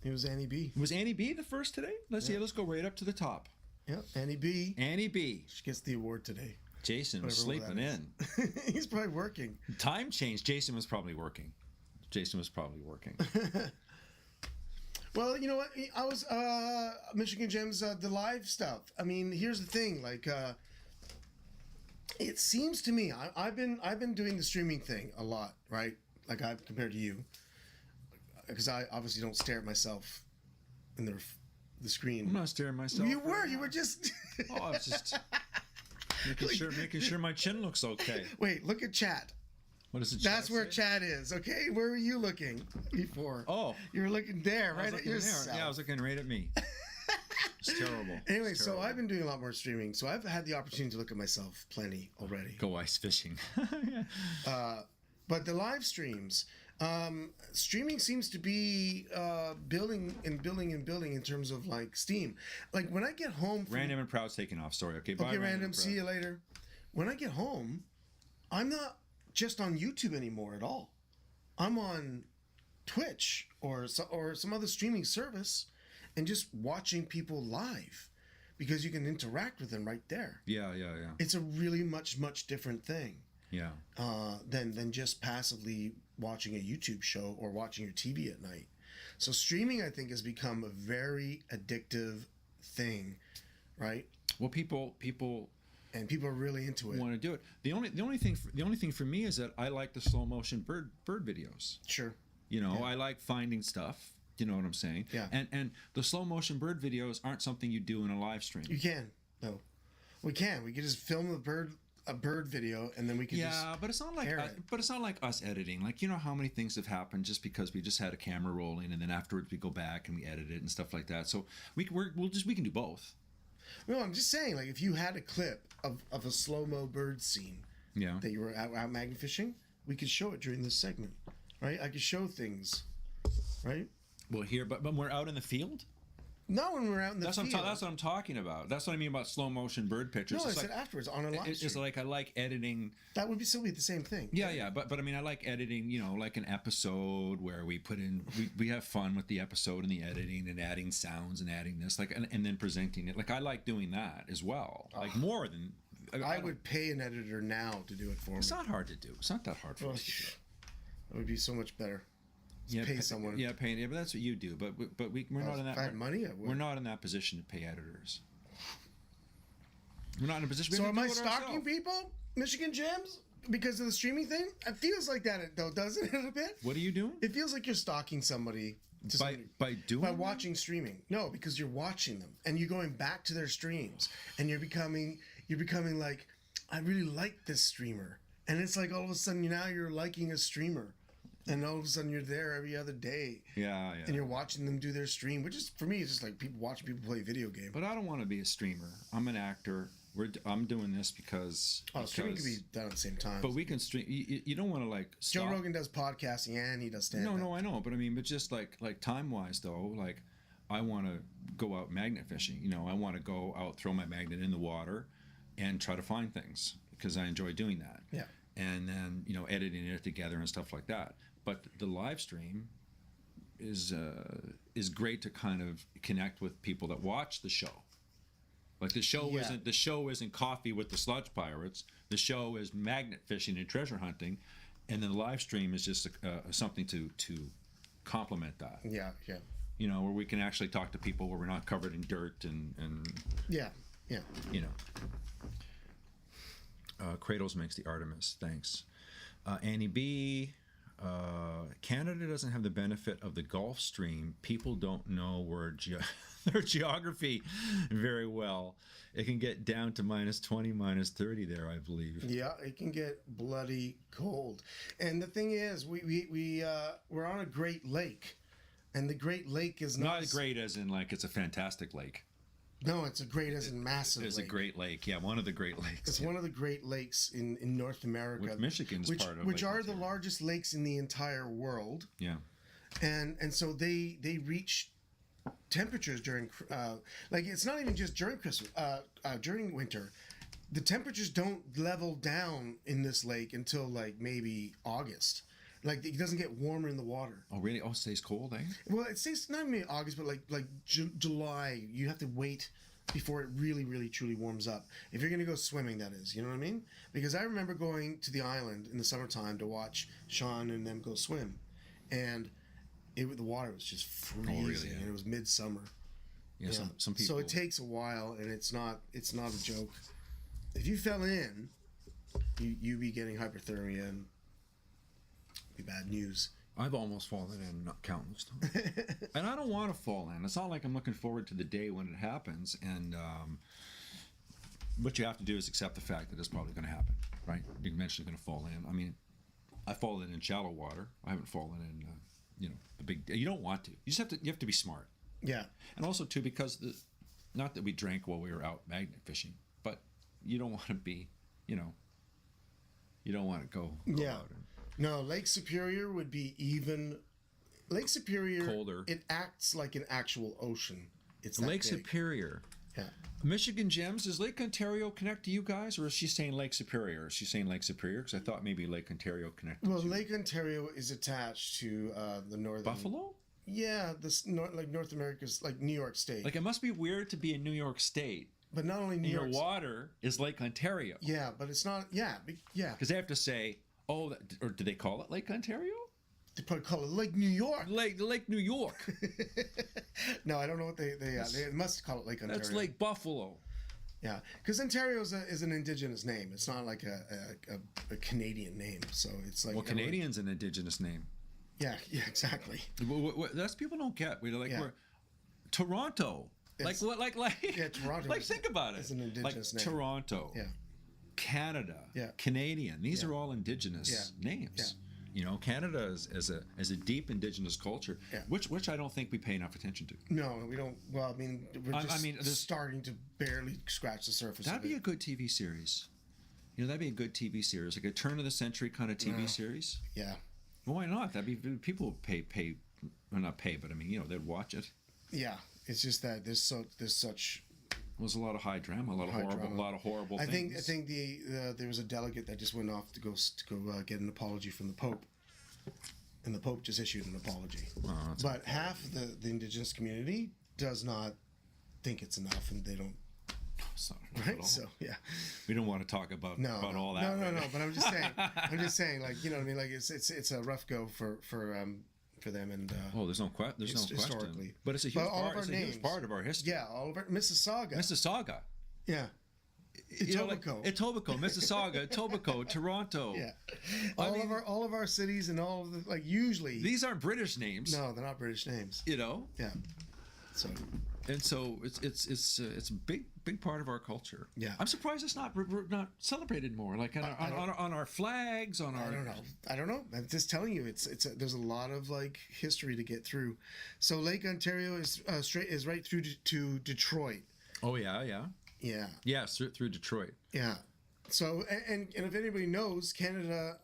He was Annie B. Was Annie B the first today? Let's go right up to the top. Yep, Annie B. Annie B. She gets the award today. Jason was sleeping in. He's probably working. Time changed. Jason was probably working. Well, you know what? I was Michigan Gems, the live stuff. I mean, here's the thing. Like, it seems to me, I've been doing the streaming thing a lot, right? Like I've compared to you, because I obviously don't stare at myself in the screen. I'm not staring at myself. You were just. Oh, I was just making sure my chin looks okay. Wait, look at chat. What is it? That's where chat is. Okay, where were you looking before? Oh, you were looking there, right at yourself. There. Yeah, I was looking right at me. It's terrible. Anyway, it's so terrible. I've been doing a lot more streaming, so I've had the opportunity to look at myself plenty already. Go ice fishing. But the live streams, streaming seems to be building in terms of like Steam. Like when I get home, Random and Proud's taking off. Sorry. Okay. Bye. Okay, Random. See you later. When I get home, I'm not just on YouTube anymore at all. I'm on Twitch or some other streaming service, and just watching people live, because you can interact with them right there. Yeah. It's a really much different thing. Yeah. Than just passively watching a YouTube show or watching your TV at night. So streaming, I think, has become a very addictive thing, right? Well, people are really into it. Want to do it. The only thing for me is that I like the slow motion bird videos. Sure. You know, I like finding stuff. You know what I'm saying? Yeah. And the slow motion bird videos aren't something you do in a live stream. You can. No. We can. We could just film a bird video, and then we could but it's not like but it's not like us editing. Like, you know how many things have happened just because we just had a camera rolling, and then afterwards we go back and we edit it and stuff like that. So we can do both. No, I'm just saying, like, if you had a clip of a slow-mo bird scene that you were out magnet fishing, we could show it during this segment, right? I could show things, right? Well, here, but when we're out in the field? No, when we're out in the field. That's what I'm talking about. That's what I mean about slow motion bird pictures. No, I said afterwards on a live stream. It's like I like editing. That would still be the same thing. Yeah, but I mean, I like editing, you know, like an episode where we put in, we have fun with the episode and the editing and adding sounds and adding this, like, and then presenting it. Like, I like doing that as well. Like, more than... I would pay an editor now to do it for me. It's not hard to do. It's not that hard for us to do. It would be so much better. Pay someone. Yeah, paying. Yeah, but that's what you do. But we're not in that. If I had money, I would. We're not in that position to pay editors. We're not in a position. So am I stalking people, Michigan Gems, because of the streaming thing? It feels like that, though, doesn't it? A bit. What are you doing? It feels like you're stalking somebody. By watching streaming. No, because you're watching them and you're going back to their streams and you're becoming like, I really like this streamer, and it's like all of a sudden you're liking a streamer. And all of a sudden you're there every other day. Yeah. And you're watching them do their stream, which is, for me, it's just like watching people play a video game. But I don't want to be a streamer. I'm an actor. I'm doing this because... streaming can be done at the same time. But we can stream... You don't want to, like... Joe Rogan does podcasting and he does stand-up. No, I know. But I mean, but just like time-wise, though, like, I want to go out magnet fishing. You know, I want to go out, throw my magnet in the water and try to find things because I enjoy doing that. Yeah. And then, you know, editing it together and stuff like that. But the live stream is great to kind of connect with people that watch the show. Like the show isn't coffee with the Sludge Pirates. The show is magnet fishing and treasure hunting, and then the live stream is just something to complement that. Yeah. You know, where we can actually talk to people where we're not covered in dirt and yeah. You know. Kratos makes the Artemis. Thanks, Annie B. Canada doesn't have the benefit of the Gulf Stream. People don't know their geography very well. It can get down to -20, -30 there, I believe. Yeah, it can get bloody cold. And the thing is, we're on a Great Lake, and the Great Lake is not as great as in like it's a fantastic lake. No, it's a great as in massive. It's a great lake. Yeah, one of the Great Lakes. It's one of the Great Lakes in North America. Which Michigan's part of. Which are the largest lakes in the entire world. Yeah. And so they reach temperatures during like it's not even just during Christmas during winter. The temperatures don't level down in this lake until like maybe August. Like it doesn't get warmer in the water. Oh really? Oh, it stays cold, eh? Well, it stays not even August, but like July. You have to wait before it really, really, truly warms up. If you're gonna go swimming, that is. You know what I mean? Because I remember going to the island in the summertime to watch Sean and them go swim, and the water was just freezing, really, yeah. and it was midsummer. Yeah, some people. So it takes a while, and it's not a joke. If you fell in, you be getting hypothermia and be bad news. I've almost fallen in countless times, and I don't want to fall in. It's not like I'm looking forward to the day when it happens. And what you have to do is accept the fact that it's probably going to happen, right? You're eventually going to fall in. I mean, I've fallen in shallow water. I haven't fallen in, the big. You don't want to. You have to be smart. Yeah, and also too because not that we drank while we were out magnet fishing, but you don't want to be, you don't want to go yeah. out and, No, Lake Superior would be even. Lake Superior, colder. It acts like an actual ocean. It's that Lake big. Superior. Yeah. Michigan Gems, does Lake Ontario connect to you guys, or is she saying Lake Superior? Is she saying Lake Superior? Because I thought maybe Lake Ontario connected Well, to you. Lake Ontario is attached to the northern. Buffalo? Yeah, like North America's, like New York State. Like, it must be weird to be in New York State. But not only New Your York. water is Lake Ontario. Yeah, but it's not. Yeah, yeah. Because they have to say, or do they call it Lake Ontario? They probably call it Lake New York. Lake New York. No, I don't know what they must call it Lake Ontario. That's Lake Buffalo. Yeah, because Ontario is an indigenous name. It's not like a Canadian name. So it's like. Well, Canadian's an indigenous name. Yeah, exactly. That's people don't get. We're like, Yeah. we're Toronto. Like Yeah, Toronto. Like, think about it. It's an indigenous name. Toronto. Yeah. Canada. Yeah. Canadian. These Yeah. are all indigenous names. Yeah. Canada is a deep indigenous culture, which I don't think we pay enough attention to. No, we don't. Well, I mean, we're just starting to barely scratch the surface. That'd be a good TV series. That'd be a good TV series, like a turn of the century kind of TV series. Yeah. Well, why not? That'd be people would pay, well, not pay, but I mean, they'd watch it. Yeah, it's just that there's such. There's a lot of high drama, a lot of horrible things. I think there was a delegate that just went off to go get an apology from the Pope, and the Pope just issued an apology. Oh, but half of the indigenous community does not think it's enough, and they don't. It's not enough at Right, all. so yeah, We don't want to talk about all that. No. But I'm just saying, like, you know what I mean. Like it's a rough go for them, and There's no question. historically. But it's a huge all of part. our It's a names. huge part of our history. yeah, all of our Mississauga. Mississauga. Yeah, Etobicoke. Etobicoke, Mississauga, Etobicoke, Toronto. Yeah, all of our cities and all of the, like, usually These aren't British names. no, they're not British names. Yeah. So And so it's a big part of our culture. Yeah. I'm surprised it's not celebrated more. Like on our flags, on our. I don't know. I'm just telling you, there's a lot of like history to get through. So Lake Ontario is right through to Detroit. Oh yeah. Yeah. Yes, through Detroit. Yeah. So and if anybody knows Canada,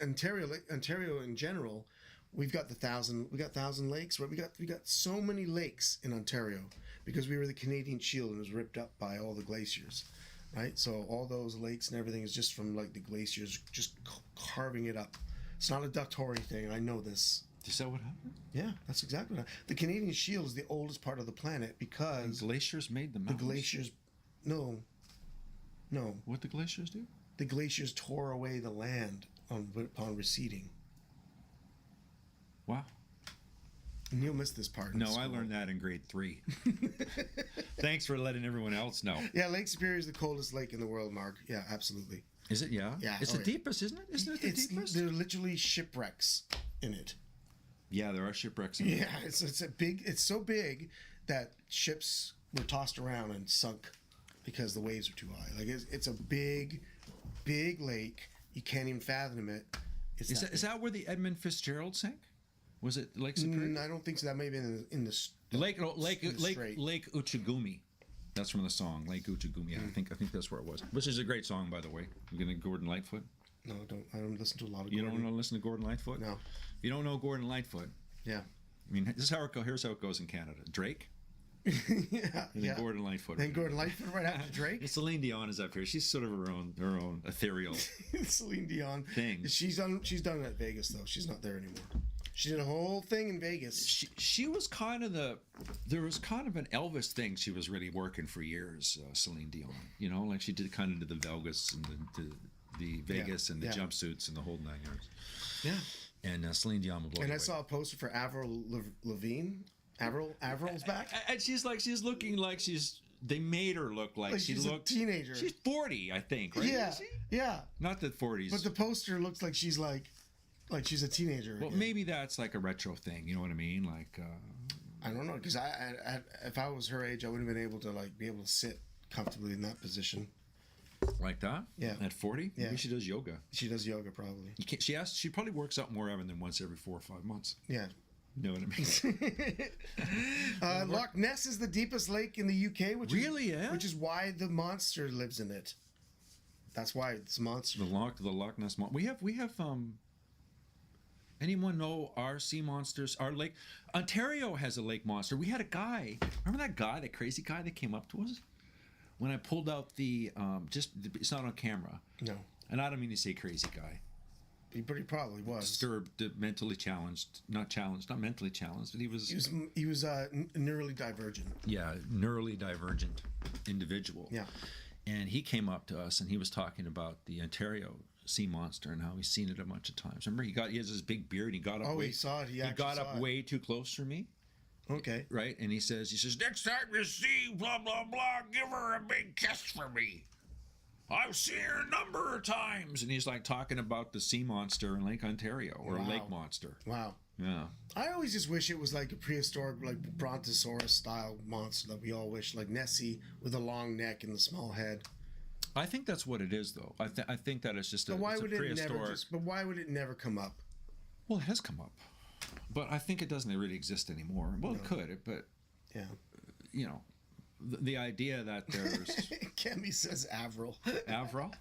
Ontario in general, we got 1,000 lakes. Right? We got so many lakes in Ontario because we were the Canadian Shield and it was ripped up by all the glaciers, right? So all those lakes and everything is just from like the glaciers just carving it up. It's not a Ductory thing. I know this. Is that what happened? Yeah, that's exactly what happened. The Canadian Shield is the oldest part of the planet because Glaciers made the mountains. the glaciers. No. What the glaciers do? The glaciers tore away the land upon receding. Wow. And you'll miss this part. No, I learned that in grade 3. Thanks for letting everyone else know. Yeah, Lake Superior is the coldest lake in the world, Mark. Yeah, absolutely. Is it? Yeah. Yeah. It's the deepest, isn't it? Isn't it the deepest? There are literally shipwrecks in it. Yeah, there are shipwrecks in it. Yeah, it's so big that ships were tossed around and sunk because the waves were too high. Like it's a big lake. You can't even fathom it. Is that where the Edmund Fitzgerald sank? Was it Lake Superior? I don't think so. That may have been in the Lake Strait. Uchigumi. That's from the song Lake Uchigumi. I think that's where it was. Which is a great song, by the way. You gonna Gordon Lightfoot? No, I don't listen to a lot of. You don't want to listen to Gordon Lightfoot? No. You don't know Gordon Lightfoot? Yeah. I mean, here's how it goes in Canada. Drake. Yeah. And then Gordon Lightfoot. Then Gordon Lightfoot right after Drake. Celine Dion is up here. She's sort of her own ethereal Celine Dion thing. She's done it at Vegas though. She's not there anymore. She did a whole thing in Vegas. She was there was kind of an Elvis thing she was really working for years, Celine Dion. Like she did kind of the Vegas and the Vegas and the jumpsuits and the whole 9 yards. Yeah. And Celine Dion will blow And you I away. saw a poster for Avril Lavigne. Avril's back. And she's looking like they made her look like she she's looked a teenager. She's 40, I think, right? Yeah, Is she? yeah. Not the 40s. But the poster looks like she's like she's a teenager. Well, again. maybe that's like a retro thing. You know what I mean? Like, I don't know, because I if I was her age, I wouldn't have been able to be able to sit comfortably in that position. like that. Yeah. At 40, Yeah. maybe she does yoga. She does yoga probably. You can't. She probably works out more than once every 4 or 5 months. Yeah. You know what I mean? Loch Ness is the deepest lake in the UK, which Yeah? which is why the monster lives in it. That's why it's a monster. The Loch Ness monster. We have anyone know our sea monsters? Our lake, Ontario has a lake monster. We had a guy. Remember that guy, that crazy guy that came up to us when I pulled out the it's not on camera. No, And I don't mean to say crazy guy. he probably was. Disturbed, mentally challenged, not mentally challenged, but he was neurally divergent. yeah, neurally divergent individual. Yeah. And he came up to us and he was talking about the Ontario sea monster and how he's seen it a bunch of times. Remember, he has this big beard. He got up. Oh, he saw it. He actually got saw up it. way too close for me. Okay. Right, and he says, next time you see blah blah blah, give her a big kiss for me. I've seen her a number of times, and he's like talking about the sea monster in Lake Ontario or Wow. lake monster. Wow. Yeah, I always just wish it was like a prehistoric, like Brontosaurus style monster that we all wish, like Nessie with a long neck and the small head. I think that's what it is, though. I think that it's just But why it's would a it prehistoric. never? But why would it never come up? Well, it has come up, but I think it doesn't really exist anymore. Well, it could, but Yeah. you know, the idea that there's Kemi says Avril. Avril.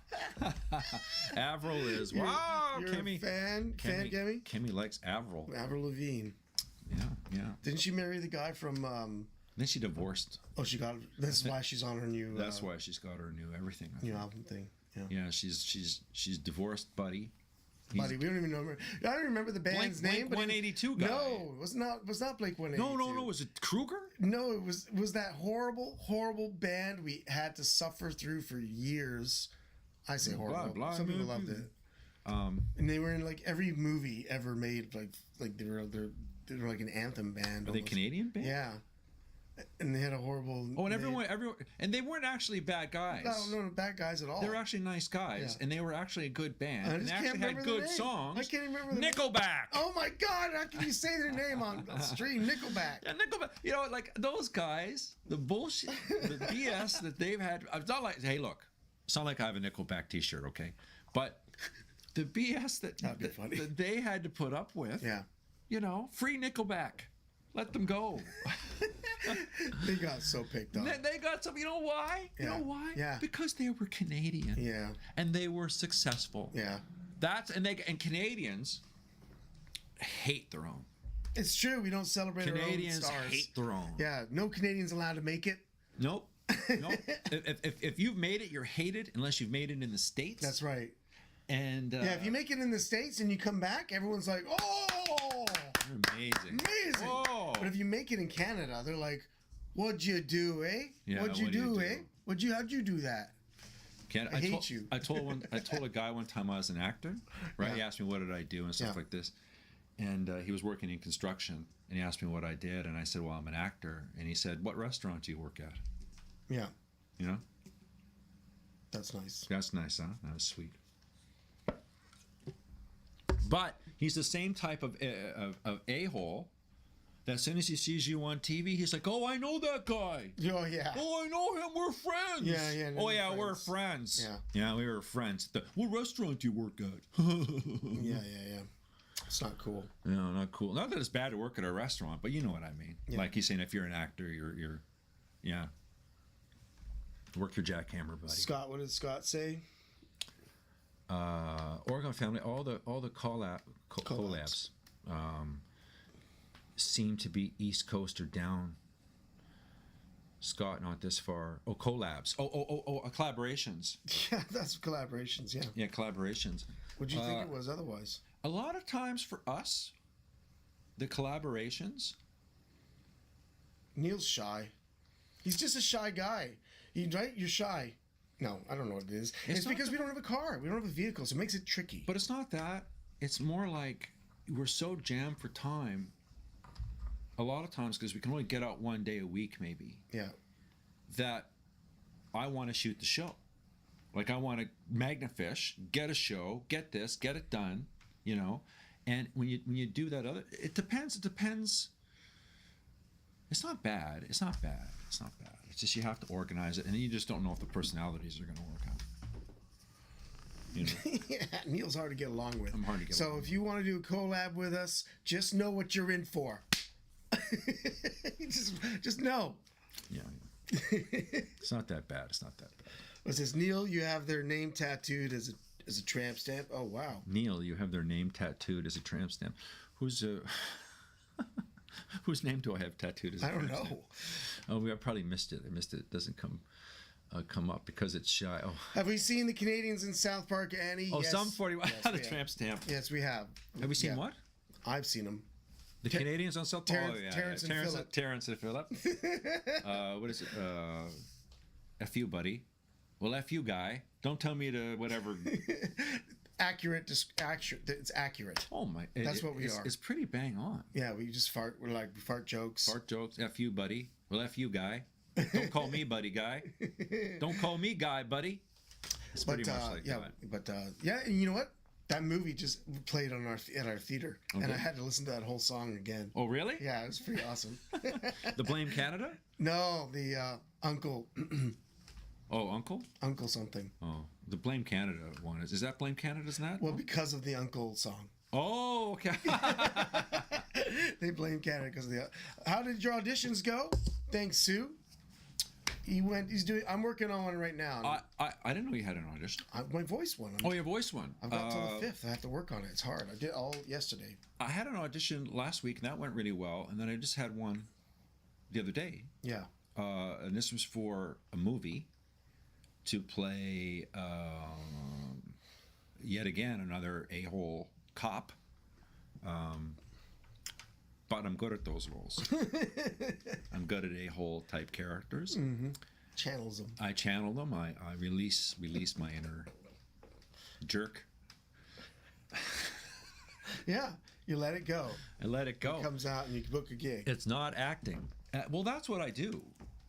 Avril is wow. You're Kemi. a fan, Kemi. Kemi likes Avril. Avril Lavigne. Yeah. Didn't she marry the guy from? Then she divorced. Oh, she got. That's why she's on her new. That's why she's got her new everything. I new think. album thing. Yeah. Yeah, she's divorced, buddy. Buddy, we don't even know. I don't remember the band's name. Blink 182 guy. No, it was not Blink 182. No. Was it Kruger? No, it was that horrible band we had to suffer through for years. I say horrible. Blah, Some people blah, loved it. Um, And they were in like every movie ever made. Like they were like an anthem band. are they almost. Canadian band? Yeah. And they had a horrible. Oh, and name. everyone, and they weren't actually bad guys. No, bad guys at all. They were actually nice guys, Yeah. and they were actually a good band, I and just they can't actually had remember the good name. songs. I can't remember the name. Nickelback. Oh my God! How can you say their name on stream? Nickelback. Yeah, Nickelback. You know, like those guys, the bullshit, the BS that they've had. It's not like, hey, look, it's not like I have a Nickelback T-shirt, okay? But the BS That'd be funny. that they had to put up with. Yeah. You know, free Nickelback. Let them go. They got so picked up. They got some. You know why? You Yeah. know why? Yeah. Because they were Canadian. Yeah. And they were successful. Yeah. And Canadians hate their own. It's true. We don't celebrate Canadians our own stars. hate their own. Yeah. No Canadians allowed to make it. Nope. Nope. if you've made it, you're hated unless you've made it in the States. That's right. And Yeah. If you make it in the States and you come back, everyone's like, "Oh, you're amazing. amazing!" Whoa. But if you make it in Canada, they're like, "What'd you do, eh? Yeah, What'd you what do you do, do? eh? How'd you do that?" I hate you. I told a guy one time I was an actor, right? Yeah. He asked me what did I do and stuff Yeah. like this, and he was working in construction, and he asked me what I did, and I said, well, I'm an actor, and he said, what restaurant do you work at? Yeah. You know, That's nice. that's nice, huh? That was sweet. But he's the same type of a-hole that as soon as he sees you on TV, he's like, oh, I know that guy. Oh yeah. Oh, I know him. We're friends. Yeah. Oh, yeah, we're friends. Yeah. Yeah, we were friends. What restaurant do you work at? Yeah. It's not cool. No, not cool. Not that it's bad to work at a restaurant, but you know what I mean. Yeah. Like he's saying, if you're an actor, you're yeah. Work your jackhammer, buddy. Scott, what did Scott say? Oregon family, all the collabs seem to be East Coast or down. Scott, not this far. Oh, collabs. Collaborations. Yeah, that's collaborations. Yeah. Yeah, collaborations. What do you think it was otherwise? A lot of times for us, the collaborations. Neil's shy. He's just a shy guy. Right? You're shy. No, I don't know what it is. It's not because we don't have a car. We don't have a vehicle, so it makes it tricky. But it's not that. It's more like we're so jammed for time. A lot of times, because we can only get out one day a week, maybe. Yeah. That I want to shoot the show. Like I want to magnafish, get a show, get this, get it done, you know. And when you do that it depends. It's not bad. It's not bad. It's just you have to organize it, and you just don't know if the personalities are going to work out. You know? Yeah, Neil's hard to get along with. I'm hard to get So along if you want to do a collab with us, just know what you're in for. just know. Yeah. It's not that bad. It says, Neil, you have their name tattooed as a tramp stamp. Oh, wow. Neil, you have their name tattooed as a tramp stamp. Whose name do I have tattooed as a tramp stamp? I don't know. Oh, I probably missed it. It doesn't come up because it's shy. Oh. Have we seen the Canadians in South Park, Annie? Oh, yes. some 41. Yes, The tramp stamp. Yes, we have. Have we seen what? I've seen them. The Canadians on South Park? Oh, yeah. Terrence and Phillip. Terrence and Phillip. What is it? F you, buddy. Well, F you, guy. Don't tell me to whatever. Accurate. It's accurate. Oh, my. That's what we are. It's pretty bang on. Yeah, we just fart. We fart jokes. Fart jokes. F you, buddy. Well, F you, guy. Don't call me buddy, guy. Don't call me guy, buddy. It's pretty much like that. But yeah, and you know what? That movie just played at our theater, and I had to listen to that whole song again. Oh, really? Yeah, it was pretty awesome. The Blame Canada? No, the Uncle. Oh, Uncle? Uncle something. Oh, the Blame Canada one. Is that Blame Canada, isn't that? Well, because of the Uncle song. Oh, okay. They blame Canada because of the... How did your auditions go? Thanks, Sue. I'm working on one right now. I didn't know you had an audition. My voice one. Your voice one. I've got till the 5th. I have to work on it. It's hard. I did all yesterday. I had an audition last week, and that went really well. And then I just had one the other day. Yeah. And this was for a movie to play, yet again, another a-hole cop. But I'm good at those roles. I'm good at a-hole type characters. Mm-hmm. Channels them. I channel them. I release my inner jerk. Yeah, you let it go. I let it go. It comes out and you book a gig. It's not acting. Well, that's what I do,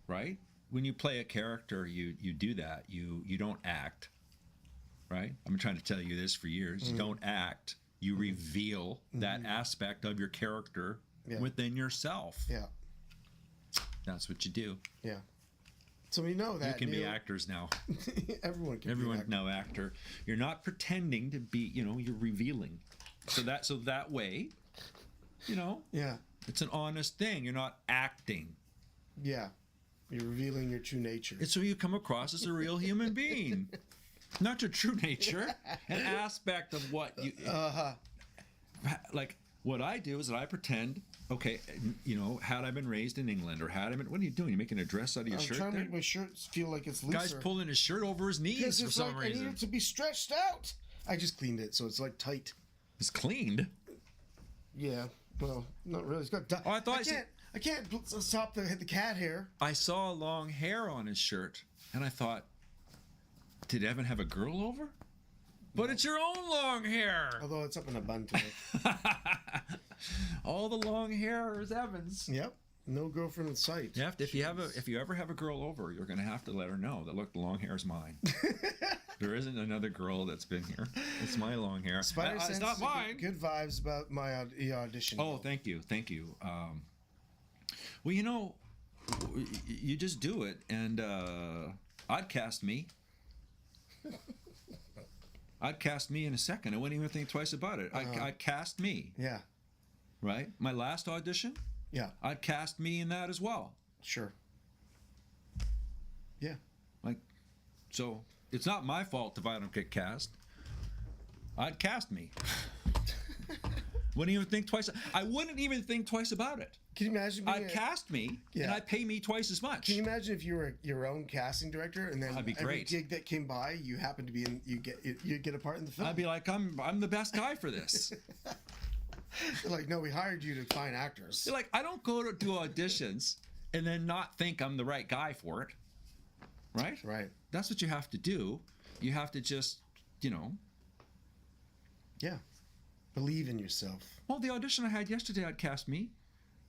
right? When you play a character, you do that. You don't act, right? I've been trying to tell you this for years. Mm-hmm. You don't act. You reveal that aspect of your character within yourself. Yeah. That's what you do. Yeah. So we know that. You can be actors now. Everyone can Everyone's be an actor. now actor. You're not pretending to be, you're revealing. So that way, Yeah. it's an honest thing. You're not acting. Yeah. You're revealing your true nature. It's so you come across as a real human being. Not your true nature, an aspect of what you... Like, what I do is that I pretend, okay, had I been raised in England, or had I been... What are you doing? You making a dress out of your shirt? I'm trying to there? make my shirt feel like it's looser. Guy's pulling his shirt over his knees for some reason. I need it to be stretched out. I just cleaned it, so it's like tight. It's cleaned? Yeah. Well, not really. It's got... Oh, I can't stop the cat hair. I saw long hair on his shirt, and I thought, did Evan have a girl over? But it's your own long hair. Although it's up in a bun today. All the long hair is Evan's. Yep. No girlfriend in sight. If you ever have a girl over, you're going to have to let her know that, look, the long hair is mine. There isn't another girl that's been here. It's my long hair. Spider it's not mine. Good vibes about my audition. Oh, thank you. Well, you just do it, and I'd cast me. I'd cast me in a second. I wouldn't even think twice about it. I'd cast me. Yeah. Right? My last audition? Yeah. I'd cast me in that as well. Sure. Yeah. So it's not my fault if I don't get cast. I'd cast me. Wouldn't even think twice. I wouldn't even think twice about it. Can you imagine? I'd cast me, and I'd pay me twice as much. Can you imagine if you were your own casting director, and then That'd be every great. gig that came by, you happen to be in, you get a part in the film? I'd be like, I'm the best guy for this. They're like, no, we hired you to find actors. You're like, I don't go to do auditions and then not think I'm the right guy for it. Right? Right. That's what you have to do. You have to just, Yeah. Believe in yourself. Well, the audition I had yesterday outcast me.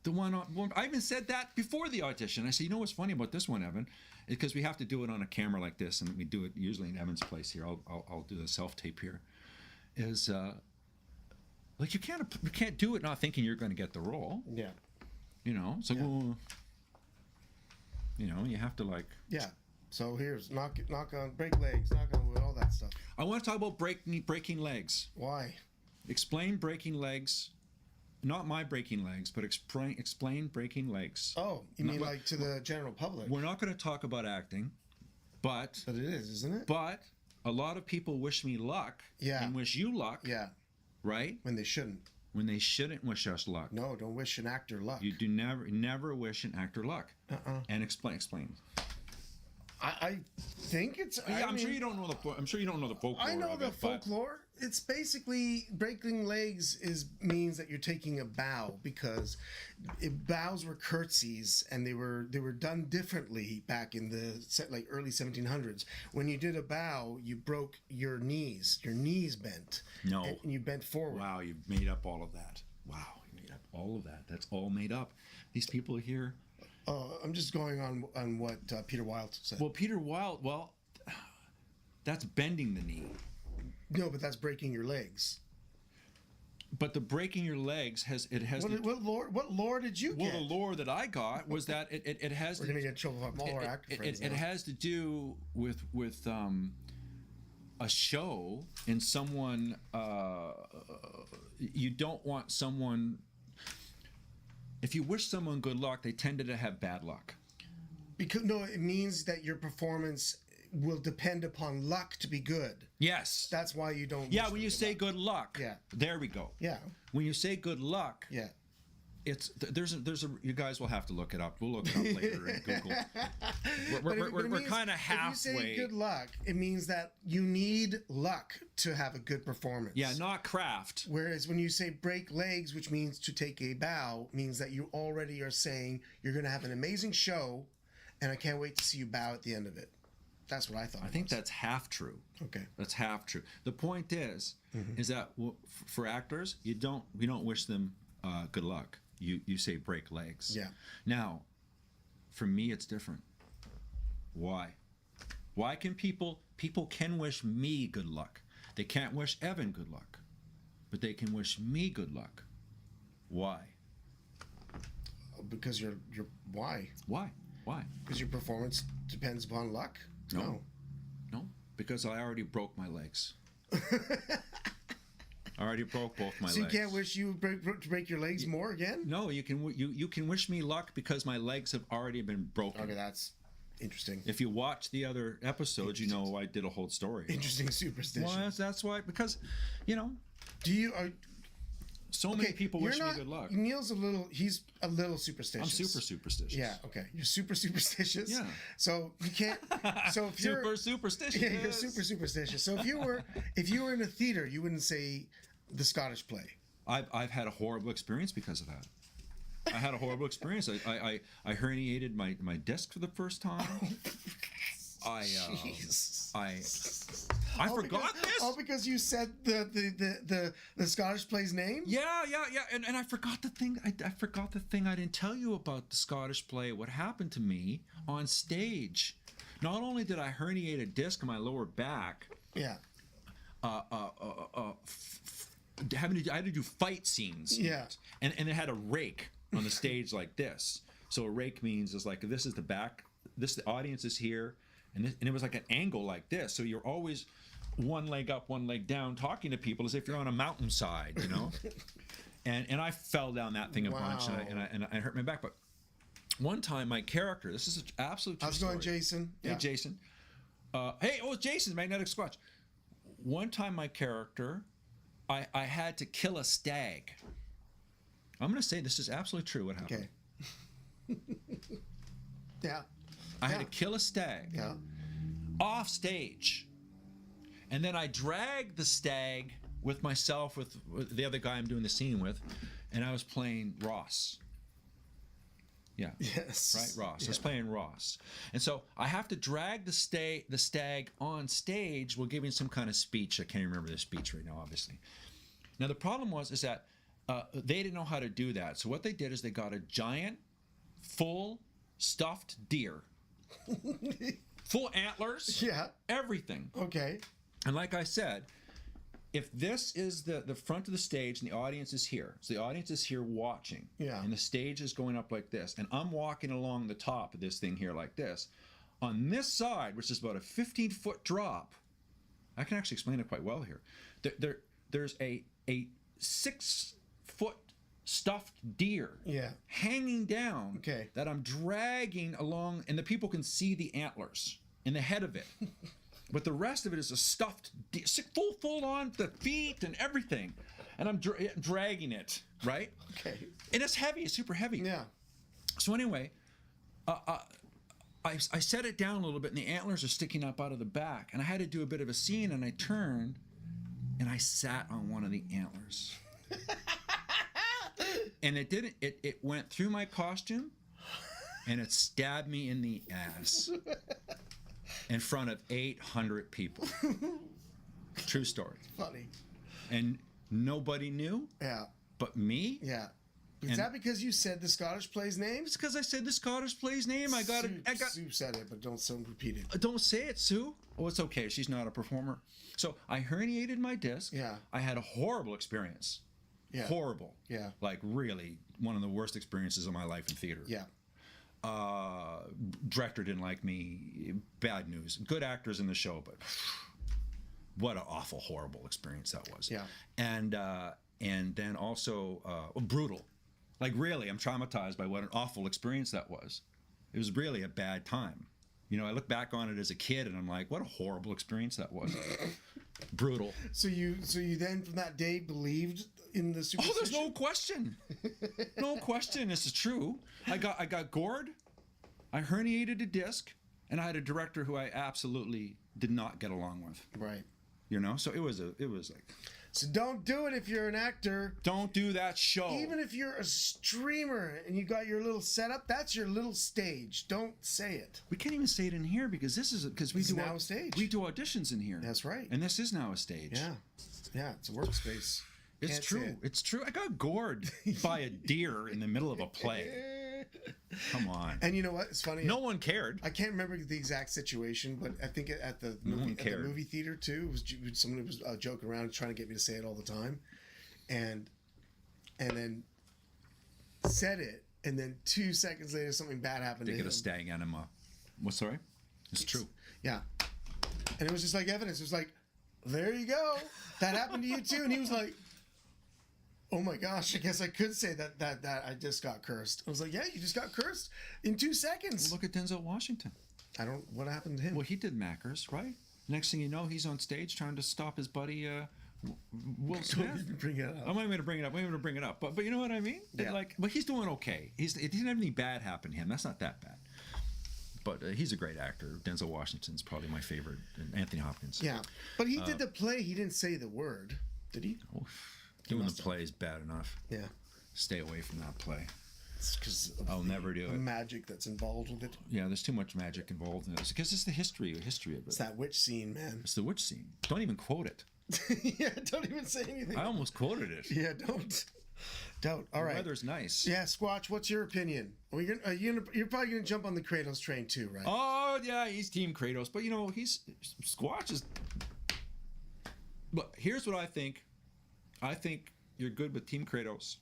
The one I even said that before the audition. I said, you know what's funny about this one, Evan, is because we have to do it on a camera like this, and we do it usually in Evan's place here. I'll do the self tape here. Is like you can't do it not thinking you're going to get the role. Yeah. You know, so well, you know, you have to like. Yeah. So here's knock on, break legs, knock on wood, all that stuff. I want to talk about breaking legs. Why? Explain breaking legs. Not my breaking legs, but explain breaking legs. Oh, you mean like to the general public? We're not going to talk about acting, but it is, isn't it? But a lot of people wish me luck. Yeah. And wish you luck. Yeah. Right? When they shouldn't. When they shouldn't wish us luck. No, don't wish an actor luck. You do never wish an actor luck. And explain. I think it's. I'm sure you don't know the folklore. I know of the it, folklore. It's basically breaking legs means that you're taking a bow, because bows were curtsies, and they were done differently back in the early 1700s. When you did a bow, you broke your knees. Your knees bent. No. And you bent forward. Wow, you've made up all of that. Wow, you made up all of that. That's all made up. These people here. I'm just going on what Peter Wilde said. Well, Peter Wilde, that's bending the knee. No, but that's breaking your legs. But the breaking your legs has. What lore did you get? Well, the lore that I got was that it has. We're gonna get in trouble with all our actor friends. It has to do with a show in someone. You don't want someone. If you wish someone good luck, they tended to have bad luck. Because it means that your performance will depend upon luck to be good. Yes. That's why you don't. Yeah, when you say good luck. Yeah. There we go. Yeah. When you say good luck. Yeah. It's there's a you guys will have to look it up. We'll look it up later in Google. We're kind of halfway. If you say good luck, it means that you need luck to have a good performance. Yeah, not craft. Whereas when you say break legs, which means to take a bow, means that you already are saying you're going to have an amazing show, and I can't wait to see you bow at the end of it. That's what I thought. I think that's half true. Okay. That's half true. The point is that for actors, we don't wish them good luck. You say break legs. Yeah. Now, for me, it's different. Why? Why can people can wish me good luck? They can't wish Evan good luck, but they can wish me good luck. Why? Because you're why? Why? Because your performance depends upon luck. No, because I already broke my legs. I already broke both my legs. So you can't wish you break your legs more again? No, you can wish me luck because my legs have already been broken. Okay, that's interesting. If you watch the other episodes, you know I did a whole story. Interesting superstition. Well, that's why, because, so many people wish me good luck. Neil's he's a little superstitious. I'm super superstitious. Yeah, okay. You're super superstitious. Yeah. So you can't. So if you're super superstitious. Yeah, you're super superstitious. So if you were in a theater, you wouldn't say the Scottish play. I've had a horrible experience because of that. I had a horrible experience. I herniated my disc for the first time. I forgot this. All because you said the Scottish play's name? Yeah. And I forgot the thing. I forgot the thing I didn't tell you about the Scottish play. What happened to me on stage? Not only did I herniate a disc in my lower back. Yeah. I had to do fight scenes. Yeah. And it had a rake on the stage like this. So a rake means is like this is the back. The audience is here. And it was like an angle like this. So you're always one leg up, one leg down, talking to people as if you're on a mountainside, and I fell down that thing a bunch, and I hurt my back. But one time, my character, this is an absolute true How's it story. going, Jason? Hey, Jason. It's Jason's Magnetic Squatch. One time, my character, I had to kill a stag. I'm going to say this is absolutely true what happened. Okay. Yeah. I had to kill a stag off stage. And then I dragged the stag with myself, with the other guy I'm doing the scene with, and I was playing Ross. Yeah. Yes. Right, Ross. Yeah. I was playing Ross. And so I have to drag the stag on stage while giving some kind of speech. I can't remember the speech right now, obviously. Now the problem is that they didn't know how to do that. So what they did is they got a giant, full stuffed deer, full antlers, everything. Okay. And like I said, if this is the front of the stage and the audience is here, so the audience is here watching, and the stage is going up like this, and I'm walking along the top of this thing here like this, on this side, which is about a 15-foot drop, I can actually explain it quite well here. There's a 6-foot stuffed deer hanging down that I'm dragging along, and the people can see the antlers in the head of it. But the rest of it is a stuffed deer, full on, the feet and everything. And I'm dragging it, right? Okay. And it's heavy, it's super heavy. Yeah. So anyway, I set it down a little bit, and the antlers are sticking up out of the back. And I had to do a bit of a scene, and I turned, and I sat on one of the antlers. And it went through my costume, and it stabbed me in the ass in front of 800 people. True story. Funny. And nobody knew. Yeah. But me. Yeah. Is that because you said the Scottish play's name? It's because I said the Scottish play's name. Sue said it, but don't repeat it. Don't say it, Sue. Oh, it's okay. She's not a performer. So I herniated my disc. Yeah. I had a horrible experience. Yeah. Horrible. Yeah. Like really one of the worst experiences of my life in theater. Yeah. Director didn't like me. Bad news. Good actors in the show, but what an awful, horrible experience that was. Yeah. And then also brutal. Like really, I'm traumatized by what an awful experience that was. It was really a bad time. You know, I look back on it as a kid, and I'm like, what a horrible experience that was. Brutal. So you then from that day believed in the superstition? Oh, there's no question. No question. This is true. I got gored. I herniated a disc, and I had a director who I absolutely did not get along with. Right. You know, so it was like. So don't do it if you're an actor. Don't do that show. Even if you're a streamer and you got your little setup, that's your little stage. Don't say it. We can't even say it in here because we do now a stage. We do auditions in here. That's right. And this is now a stage. Yeah. Yeah, it's a workspace. It's true. It's true. I got gored by a deer in the middle of a play. Come on. And you know what? It's funny. No one cared. I can't remember the exact situation, but I think at the movie theater too, someone was joking around trying to get me to say it all the time, and then said it, and then 2 seconds later something bad happened to him. They get a stag enema. What? Sorry? It's true. Yeah. And it was just like evidence. It was like, there you go. That happened to you too. And he was like, oh my gosh, I guess I could say that I just got cursed. I was like, yeah, you just got cursed in 2 seconds. Well, look at Denzel Washington. What happened to him? Well, he did Mackers, right? Next thing you know, he's on stage trying to stop his buddy Will Smith. Don't even bring it up. I'm not even going to bring it up. I'm even going to bring it up. But you know what I mean? Yeah. But he's doing okay. It didn't have anything bad happen to him. That's not that bad. But he's a great actor. Denzel Washington's probably my favorite. And Anthony Hopkins. Yeah. But he did the play. He didn't say the word. Did he? Oh, doing the play is bad enough. Yeah. Stay away from that play. It's because I'll never do it. The magic that's involved with it. Yeah, there's too much magic involved in this because it's the history of it. It's that witch scene, man. It's the witch scene. Don't even quote it. Yeah, don't even say anything. I almost quoted it. Yeah, don't. All right. The weather's nice. Yeah, Squatch, what's your opinion? You're probably gonna jump on the Kratos train too, right? Oh yeah, he's Team Kratos, but you know Squatch is. But here's what I think. I think you're good with Team Kratos.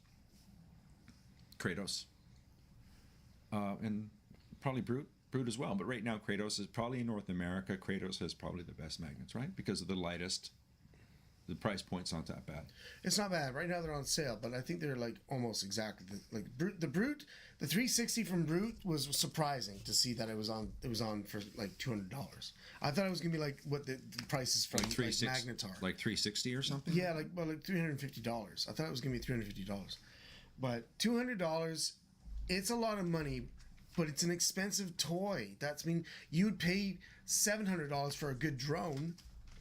And probably Brute as well. But right now, Kratos is probably in North America. Kratos has probably the best magnets, right? Because of the lightest. The price point's not that bad. It's not bad. Right now they're on sale, but I think they're like almost exactly the Brute. The 360 from Brute was surprising to see that it was on for like $200. I thought it was gonna be like what the prices from like Magnetar, like 360 or something. Yeah, like $350. I thought it was gonna be $350, but $200. It's a lot of money, but it's an expensive toy. You'd pay $700 for a good drone.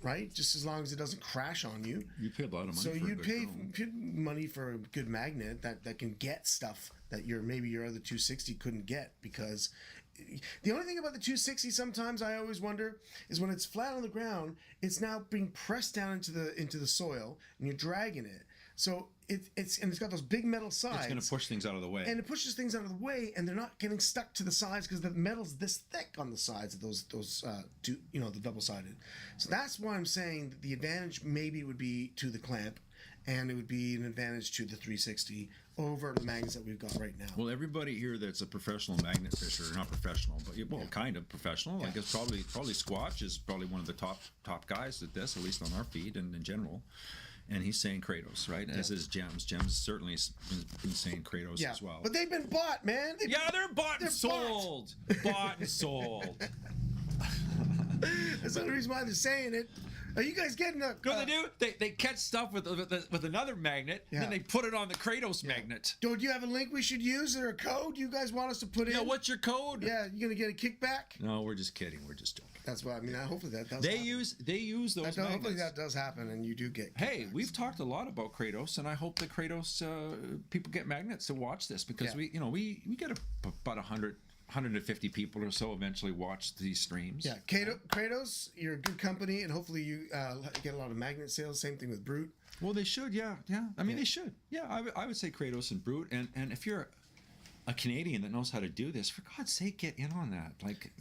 Right, just as long as it doesn't crash on you. You pay a lot of money. So for you'd pay money for a good magnet that can get stuff that maybe your other 260 couldn't get, because the only thing about the 260 sometimes I always wonder is when it's flat on the ground, it's now being pressed down into the soil and you're dragging it. So it's got those big metal sides. It's going to push things out of the way. And it pushes things out of the way, and they're not getting stuck to the sides because the metal's this thick on the sides of those two, the double-sided. So that's why I'm saying that the advantage maybe would be to the clamp, and it would be an advantage to the 360 over the magnets that we've got right now. Well, everybody here that's a professional magnet fisher, not professional, but kind of professional. I guess probably Squatch is probably one of the top guys at this, at least on our feed and in general. And he's saying Kratos, right? As is Gems. Gems certainly been saying Kratos as well. But they've been bought, man. They're bought and sold. Bought and sold. That's the only reason why they're saying it. Are you guys getting a... No, they do. They catch stuff with another magnet, and then they put it on the Kratos magnet. Do you have a link we should use or a code you guys want us to put in? Yeah, what's your code? Yeah, you gonna get a kickback? No, we're just kidding. We're just joking. That's what I mean. Hopefully that does. They use those magnets. Hopefully that does happen, and you do get kickbacks. Hey, we've talked a lot about Kratos, and I hope that Kratos people get magnets to watch this because we get about 150 people or so eventually watch these streams. Yeah, Kratos, you're a good company, and hopefully you get a lot of magnet sales. Same thing with Brute. Well, they should, yeah. I mean, they should. Yeah, I would say Kratos and Brute, and if you're a Canadian that knows how to do this, for God's sake, get in on that. Like,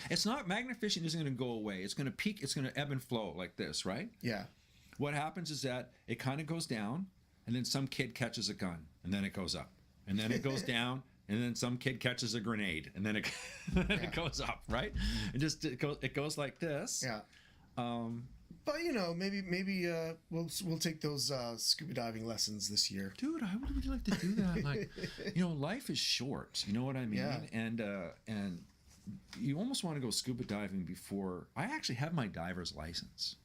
it's not, magnet fishing isn't going to go away. It's going to peak. It's going to ebb and flow like this, right? Yeah. What happens is that it kind of goes down, and then some kid catches a gun, and then it goes up, and then it goes down. And then some kid catches a grenade, and then it goes up, right? It goes like this. Yeah. But maybe we'll take those scuba diving lessons this year. Dude, I would really like to do that. Like, life is short. You know what I mean? Yeah. And you almost want to go scuba diving before. I actually have my diver's license.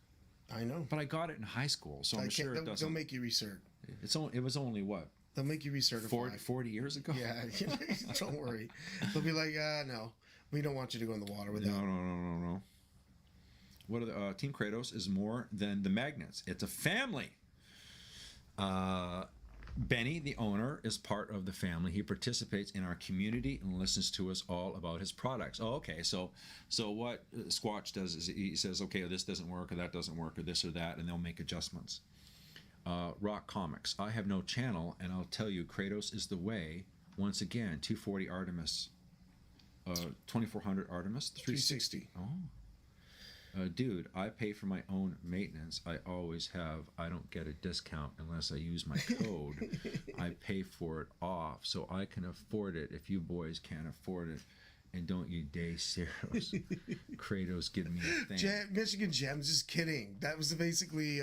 I know. But I got it in high school, so I'm sure it doesn't. They'll make you recert. It was only what? They'll make you recertify. 40 years ago? Yeah, don't worry. They'll be like, no, we don't want you to go in the water with that. No. What are the Team Kratos is more than the magnets. It's a family. Benny, the owner, is part of the family. He participates in our community and listens to us all about his products. Oh, okay. So what Squatch does is he says, okay, this doesn't work, or that doesn't work, or this or that, and they'll make adjustments. Rock Comics. I have no channel, and I'll tell you, Kratos is the way. Once again, 240 Artemis, 2400 Artemis, 360. Oh, dude, I pay for my own maintenance. I always have. I don't get a discount unless I use my code. I pay for it off, so I can afford it. If you boys can't afford it, and don't you day serious. Kratos, give me a thing. Michigan Gems, just kidding. That was basically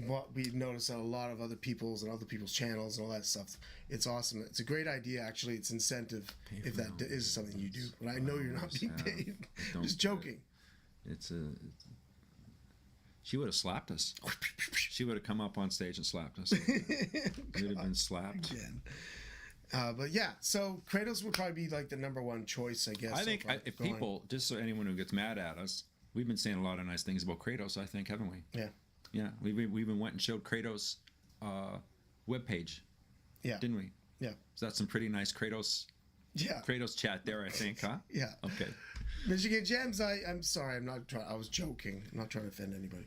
what we noticed on a lot of other people's channels and all that stuff. It's awesome. It's a great idea, actually. It's incentive if that is something you do. But I know you're not being paid. I'm just joking. She would have slapped us. She would have come up on stage and slapped us. We would have been slapped. Again. But yeah, so Kratos would probably be like the number one choice, I guess. I think if people, just so anyone who gets mad at us, we've been saying a lot of nice things about Kratos, I think, haven't we? Yeah. Yeah, we even went and showed Kratos' webpage. Yeah. Didn't we? Yeah. So that's some pretty nice Kratos chat there, I think, huh? Yeah. Okay. Michigan Gems, I'm sorry, I was joking. I'm not trying to offend anybody.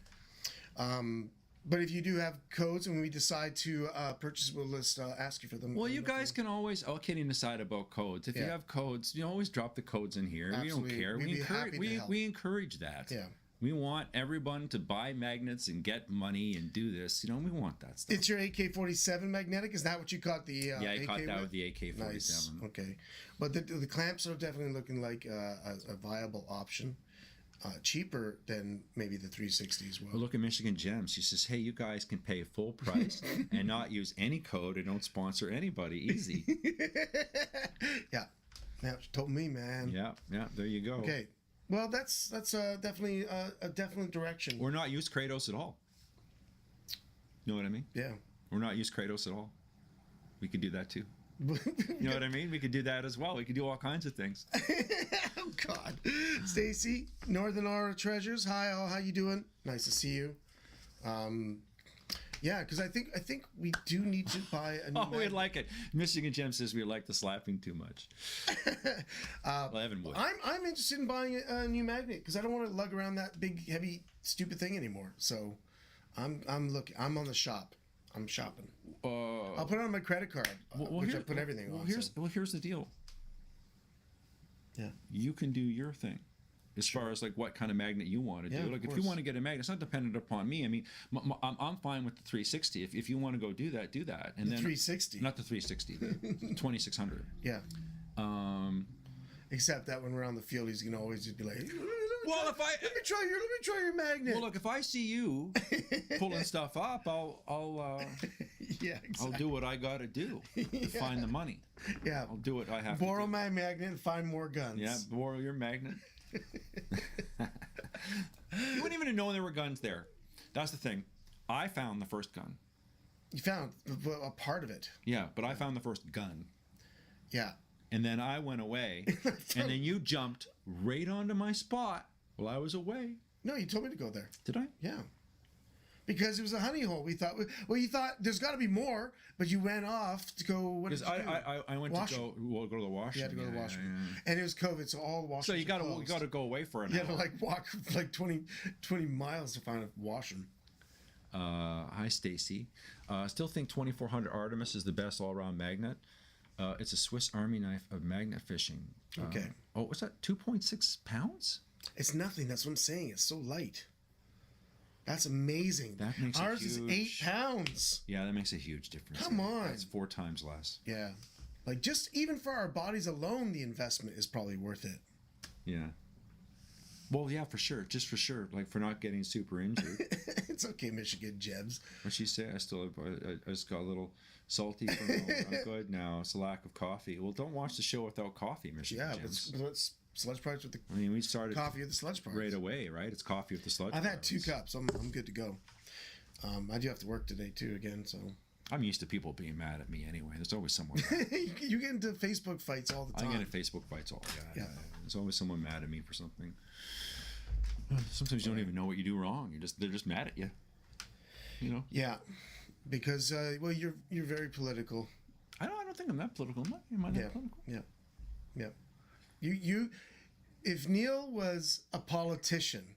But if you do have codes and when we decide to purchase, we'll just ask you for them. Well, you guys can always, all kidding aside about codes, if you have codes, you always drop the codes in here. Absolutely. We don't care. We encourage that. Yeah. We want everyone to buy magnets and get money and do this. We want that stuff. It's your AK-47 magnetic? Is that what you caught the yeah, I AK caught that with? with the AK-47. Nice. Okay. But the clamps are definitely looking like a viable option. Cheaper than maybe the 360 as well. Well, look at Michigan Gems. She says, hey, you guys can pay full price and not use any code and don't sponsor anybody. Easy. Yeah. She told me, man. Yeah, there you go. Okay. Well, that's definitely a definite direction. We're not use Kratos at all. You know what I mean? Yeah. We're not use Kratos at all. We could do that too. You know what I mean? We could do that as well. We could do all kinds of things. Oh God, Stacy, Northern Aura Treasures. Hi, all. How you doing? Nice to see you. Yeah, because I think we do need to buy a new. Oh, we'd like it. Michigan Gem says we like the slapping too much. Well, Evan would. I'm interested in buying a new magnet because I don't want to lug around that big, heavy, stupid thing anymore. So, I'm looking. I'm on the shop. I'm shopping. Uh, I'll put it on my credit card, which I put everything on. Here's the deal. Yeah. You can do your thing. As far as like what kind of magnet you want to do. Like if you want to get a magnet, it's not dependent upon me. I mean, I'm fine with the 360. If you want to go do that, do that. And the then 360, not the 360, the 2600. Yeah. Except that when we're on the field, he's gonna always just be like, well, let me try your magnet. Well, look, if I see you pulling stuff up, I'll yeah, exactly. I'll do what I got to do to find the money. Yeah, I'll do what I have. Borrow to do. my magnet and find more guns. Yeah, borrow your magnet. You wouldn't even know there were guns there. That's the thing. I found the first gun. You found a part of it. Yeah, but I found the first gun. Yeah. And then I went away, and then you jumped right onto my spot while I was away. No, you told me to go there. Did I? Yeah. Because it was a honey hole. We thought, well, you thought there's got to be more, but you went off to go. What did you do? I went washroom. to go to the washroom. You had to go to the washroom, yeah. and it was COVID, so all the washrooms. So you got to go away for an hour. hour. You had to like walk like 20 miles to find a washroom. Hi, Stacy. Still think 2400 Artemis is the best all-around magnet. It's a Swiss Army knife of magnet fishing. Okay. What's that? 2.6 pounds? It's nothing. That's what I'm saying. It's so light. That's amazing. That makes Ours is 8 pounds. Yeah, that makes a huge difference. Come on. That's 4 times less. Yeah. Like just even for our bodies alone, the investment is probably worth it. Yeah. Well, yeah, for sure. Just for sure. Like for not getting super injured. It's okay, Michigan Jebs. What'd she say? I just got a little salty from I'm good now. It's a lack of coffee. Well, don't watch the show without coffee, Michigan Jebs. But it's Sludge Pirates with the we started coffee with the Sludge Pirates. Right away, right? It's coffee with the Sludge I've Pirates. had 2 cups. I'm good to go. I do have to work today too again, so I'm used to people being mad at me anyway. There's always someone you get into Facebook fights all the time. I get into Facebook fights all the time. Yeah. There's always someone mad at me for something. Sometimes you don't even know what you do wrong. They're just mad at you. You know? Yeah. Because well you're very political. I don't think I'm that political. Am I that political? Yeah. Yeah. You if Neil was a politician,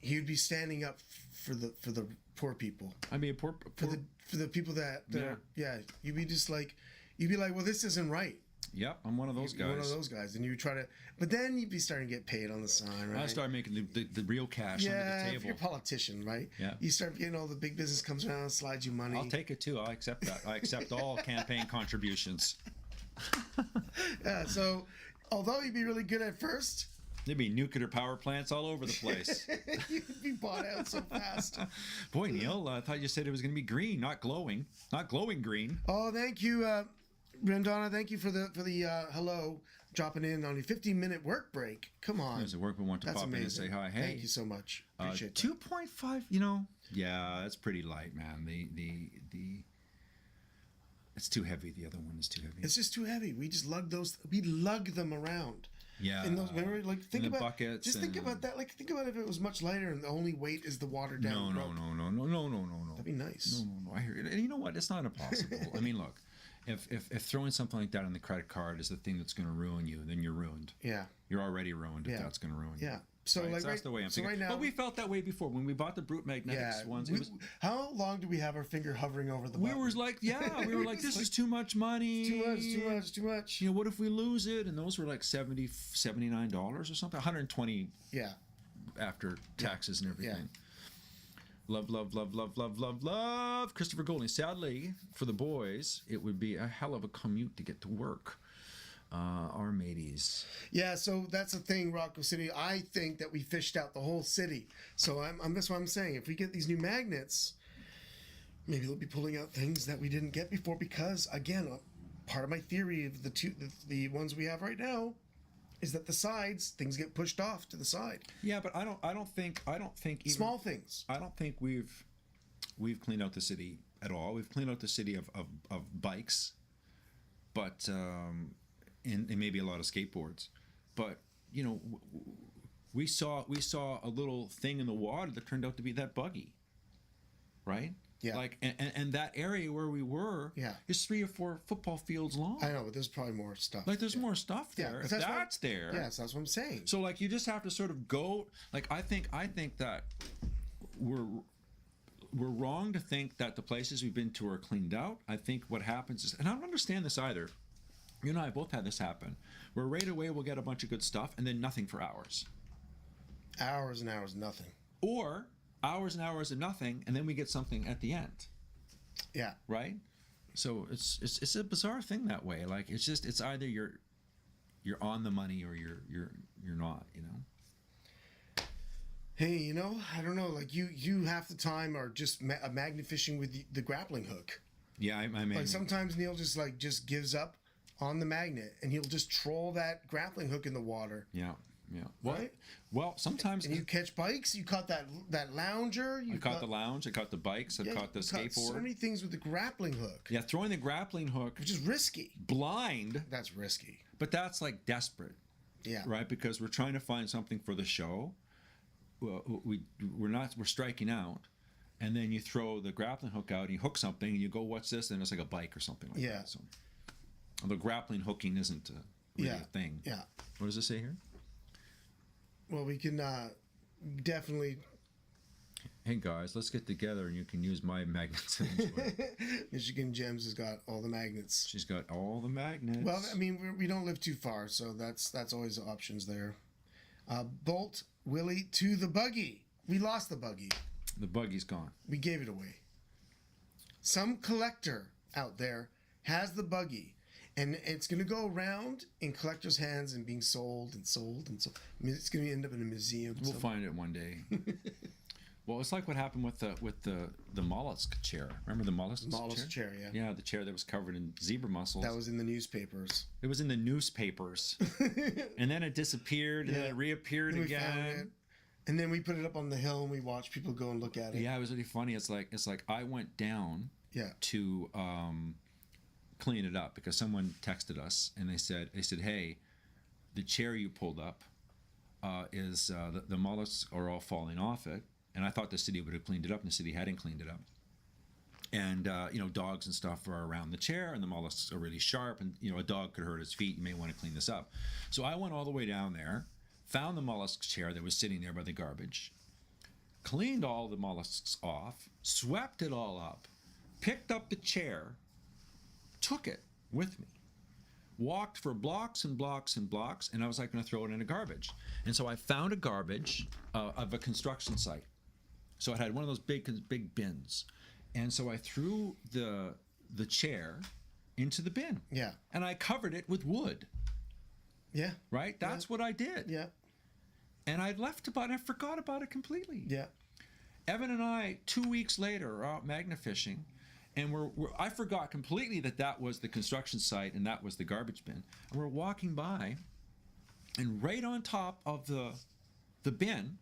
he'd be standing up for the poor people. I mean, for the people that you'd be just like well, this isn't right. Yep, I'm one of those guys. One of those guys, and you try to, but then you'd be starting to get paid on the sign, right? I start making the real cash under the table. If you're a politician, right? Yeah. You start getting all the big business comes around and slides you money. I'll take it too. I accept that. I accept all campaign contributions. Yeah. So, although you'd be really good at first, there'd be nuclear power plants all over the place. You'd be bought out so fast. Boy, Neil, I thought you said it was going to be green, not glowing green. Oh, thank you, Brendana. Thank you for the hello, dropping in on a 15-minute work break. Come on. There's a workman want to pop in and say hi. Hey, thank you so much. Appreciate that. 2.5. You know, yeah, that's pretty light, man. The it's too heavy. The other one is too heavy. It's just too heavy. We just lug those. We lug them around. Yeah. In those, remember, like think about buckets. Just think about that. Like think about if it was much lighter and the only weight is the water down. No. That'd be nice. No. I hear it. And you know what? It's not impossible. I mean, look. If throwing something like that on the credit card is the thing that's going to ruin you, then you're ruined. Yeah. You're already ruined if that's going to ruin you. Yeah. So right? like So that's the way I'm thinking. Right now, but we felt that way before when we bought the Brute Magnetics ones. How long do we have our finger hovering over the button? We were like, this is too much money. Too much. You know, what if we lose it? And those were like $79 or something. 120. Yeah. After taxes and everything. Yeah. Love. Christopher Golding. Sadly, for the boys, it would be a hell of a commute to get to work. Our mateys. Yeah, so that's the thing, Rocco City. I think that we fished out the whole city. So that's what I'm saying. If we get these new magnets, maybe they'll be pulling out things that we didn't get before. Because again, part of my theory of the ones we have right now is that the sides, things get pushed off to the side. Yeah, but I don't think even, small things. I don't think we've cleaned out the city at all. We've cleaned out the city of bikes, but and maybe a lot of skateboards. But you know, we saw a little thing in the water that turned out to be that buggy, right? Yeah. Like and that area where we were is 3 or 4 football fields long. I know, but there's probably more stuff. Like there's more stuff there. If that's there. Yes, that's what I'm saying. So like you just have to sort of go. Like I think that we're we're wrong to think that the places we've been to are cleaned out. I think what happens is, and I don't understand this either. You and I both had this happen, where right away we'll get a bunch of good stuff and then nothing for hours. Hours and hours, nothing. Or hours and hours of nothing, and then we get something at the end. Yeah. Right? So it's a bizarre thing that way. Like it's either you're on the money or you're not, you know. Hey, you know, I don't know. Like you half the time are just magna-fishing with the grappling hook. Yeah, I mean, like sometimes Neil just gives up on the magnet and he'll just troll that grappling hook in the water. Yeah. Right? Well, sometimes and you catch bikes. You caught that lounger. I caught the lounge. I caught the bikes. I caught the skateboard. So many things with the grappling hook. Yeah, throwing the grappling hook, which is risky. Blind. That's risky. But that's like desperate. Yeah. Right, because we're trying to find something for the show. Well, we're striking out, and then you throw the grappling hook out and you hook something and you go, what's this? And it's like a bike or something like that. So, although grappling hooking isn't really a thing. Yeah. What does it say here? Well, we can definitely. Hey guys, let's get together and you can use my magnets. Michigan Gems has got all the magnets. She's got all the magnets. Well, I mean, we don't live too far, so that's always options there. Bolt Willie to the buggy. We lost the buggy. The buggy's gone. We gave it away. Some collector out there has the buggy, and it's going to go around in collectors' hands and being sold and sold and sold. I mean, it's going to end up in a museum. We'll find it one day. Well, it's like what happened with the mollusk chair. Remember the mollusk chair? Yeah. Yeah, the chair that was covered in zebra mussels. That was in the newspapers. It was in the newspapers, and then it disappeared, and then it reappeared again. And then we put it up on the hill, and we watched people go and look at it. Yeah, it was really funny. It's like I went down to clean it up because someone texted us and they said, hey, the chair you pulled up is the mollusks are all falling off it. And I thought the city would have cleaned it up, and the city hadn't cleaned it up. And, dogs and stuff are around the chair, and the mollusks are really sharp, and, a dog could hurt its feet. You may want to clean this up. So I went all the way down there, found the mollusk chair that was sitting there by the garbage, cleaned all the mollusks off, swept it all up, picked up the chair, took it with me, walked for blocks and blocks and blocks, and I was like going to throw it in a garbage. And so I found a garbage of a construction site. So it had one of those big bins. And so I threw the chair into the bin. Yeah. And I covered it with wood. Yeah. Right? That's what I did. Yeah. And I forgot about it completely. Yeah. Evan and I, 2 weeks later, are out magna fishing. And I forgot completely that was the construction site and that was the garbage bin. And we're walking by, and right on top of the bin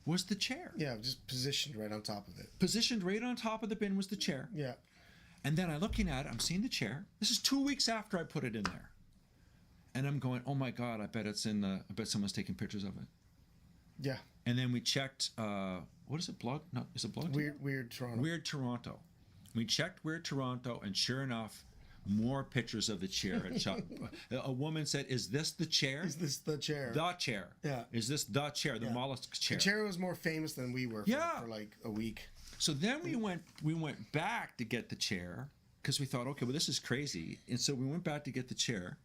was the chair. Yeah, just positioned right on top of it. Positioned right on top of the bin was the chair. Yeah. And then I'm looking at it, I'm seeing the chair. This is 2 weeks after I put it in there. And I'm going, oh my God, I bet someone's taking pictures of it. Yeah. And then we checked, what is it, Blog? No, is it Blog? Weird Toronto. Weird Toronto. We checked Weird Toronto, and sure enough, more pictures of the chair had shot. A woman said, "Is this the chair? Is this the chair? The chair? Yeah. Is this the chair? The mollusk chair?" The chair was more famous than we were for like a week. So then we went back to get the chair because we thought, okay, well this is crazy, and so we went back to get the chair,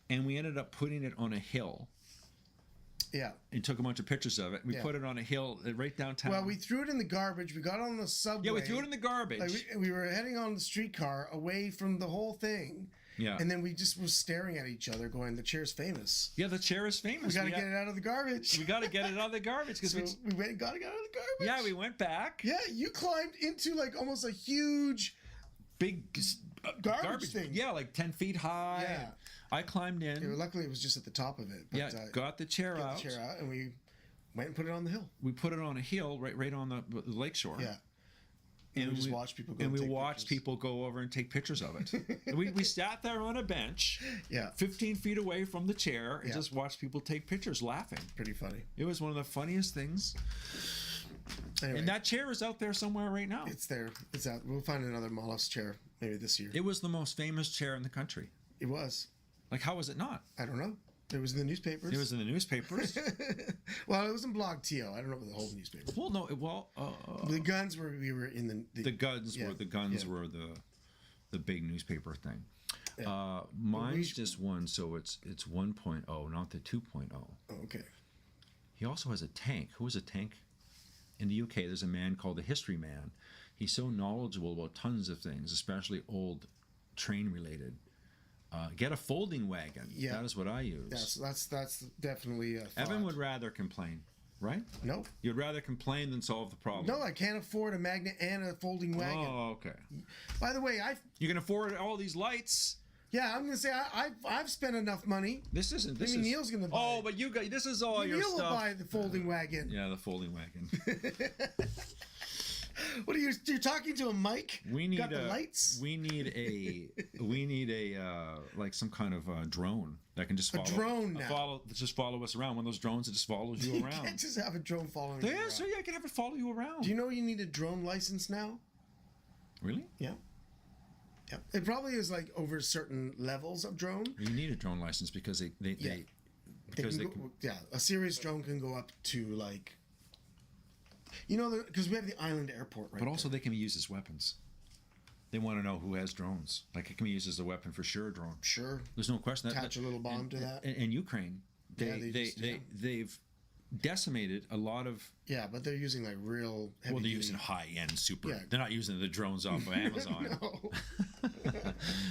and we ended up putting it on a hill. Yeah. And took a bunch of pictures of it. We put it on a hill right downtown. Well, we threw it in the garbage. We got on the subway. Yeah, we threw it in the garbage. Like we were heading on the streetcar away from the whole thing. Yeah. And then we just were staring at each other going, the chair's famous. Yeah, the chair is famous. We got to get it out of the garbage. We got to get it out of the garbage. So we got to get it out of the garbage. Yeah, we went back. Yeah, you climbed into like almost a huge... big garbage thing. Yeah, like 10 feet high. Yeah. I climbed in. Yeah, luckily, it was just at the top of it. But, got the chair out. And we went and put it on the hill. We put it on a hill right on the lake shore. Yeah. And we just watched people go. And we watched people go over and take pictures of it. we sat there on a bench, 15 feet away from the chair, and just watched people take pictures, laughing. Pretty funny. It was one of the funniest things. Anyway, and that chair is out there somewhere right now. It's there. It's out. We'll find another mollusk chair maybe this year. It was the most famous chair in the country. It was. Like, how was it not? I don't know. It was in the newspapers. It was in the newspapers. Well, it was in Blog TO. I don't know the whole newspaper. Well, no. Well, The guns were we were in the guns were the big newspaper thing. Yeah. Mine's just one, so it's 1.0, not the 2.0. Oh, okay. He also has a tank. Who is a tank? In the UK, there's a man called the History Man. He's so knowledgeable about tons of things, especially old train-related. Get a folding wagon. Yeah. That is what I use. Yes, that's definitely a thought. Evan would rather complain, right? No. You'd rather complain than solve the problem. No, I can't afford a magnet and a folding wagon. Oh, okay. By the way, You can afford all these lights. I'm gonna say I've spent enough money. This isn't. This Maybe is. Neil's gonna buy. Oh, it. but you got. This is all Maybe your Neil stuff. will buy the folding wagon. Yeah, the folding wagon. What are you? You're talking to a mic? We need got the lights. We need a like some kind of drone that can just follow. A drone now. Just follow us around. One of those drones that just follows you You around. can't just have a drone following you Yeah, around. so yeah, I can have it follow you around. Do you know you need a drone license now? Really? Yeah. Yeah. It probably is like over certain levels of drone. You need a drone license because they A serious drone can go up to like, because we have the island airport right but also there. they can be used as weapons. They want to know who has drones. Like it can be used as a weapon for sure. Drone. Sure. There's no question. Attach a little bomb to that. In Ukraine, they've decimated a lot of. Yeah, but they're using like real. Well, they're duty. using high-end super. Yeah. They're not using the drones off of Amazon. No.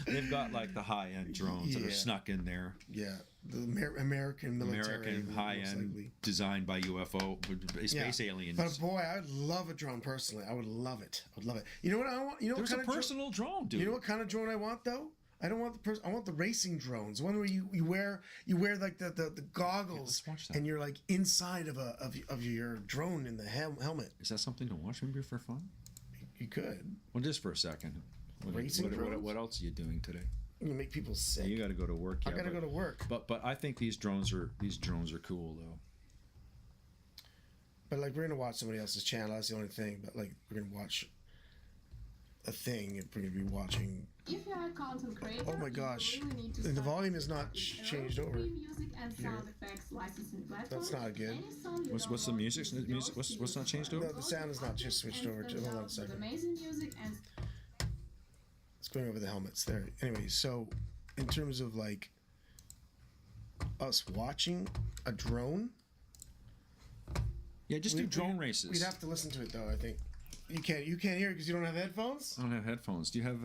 They've got like the high-end drones that are Yeah. snuck in there. Yeah, the American military. American most high-end, likely. designed by UFO space aliens. But boy, I would love a drone personally. I would love it. I would love it. You know what I want? You know There's what a kind of personal drone, dude. You know what kind of drone I want though? I don't want I want the racing drones. One where you wear like the goggles let's watch that. and you're like inside of your drone in the helmet. Is that something to watch maybe for fun? You could. Well, just for a second. Racing drones? What else are you doing today? You make people sick. You got to go to work. I Yeah, gotta go to work. But I think these drones are cool though. But like we're gonna watch somebody else's channel. That's the only thing. But like we're gonna watch a thing. We're gonna be watching. If you are a content creator, Oh my gosh, you really need to the start volume is not with changed over. free music and sound effects licensing platforms. That's not good. Any song you What's the download music? with Music? those What's not changed over? No, the sound is not just switched over to. Hold on a second. Amazing music and It's going over the helmets there. Anyway, so in terms of like us watching a drone, Yeah, just do drone races. We'd have to listen to it though. I think you can't hear it because you don't have headphones. I don't have headphones. Do you have?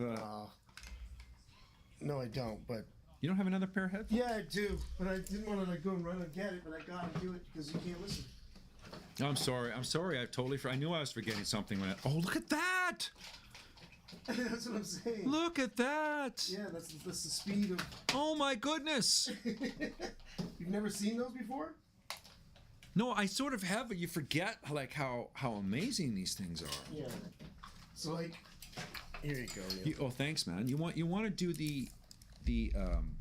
No, I don't. But You don't have another pair of headphones? yeah, I do. But I didn't want to like go and run and get it. But I gotta do it because you can't listen. I'm sorry. I totally. I knew I was forgetting something when. Oh, look at that! That's what I'm saying. Look at that! Yeah, that's the speed of. Oh my goodness! You've never seen those before? No, I sort of have, but you forget like how amazing these things are. Yeah. So like, here you go. Neil. Oh, thanks, man. You want to do the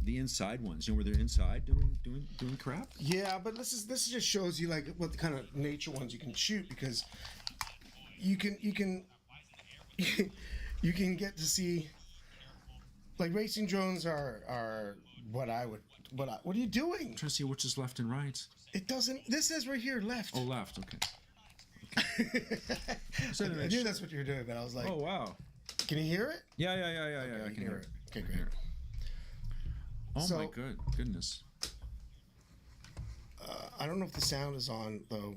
inside ones? You know where they're inside doing crap? Yeah, but this just shows you like what kind of nature ones you can shoot because you can you can get to see like racing drones are what are you doing? I'm trying to see which is left and right. It doesn't. This says right here left. Oh, left. Okay. I knew that's what you were doing, but I was like, Oh wow. can you hear it? Yeah. I You can hear it. Okay, great. Oh So- my goodness. I don't know if the sound is on though.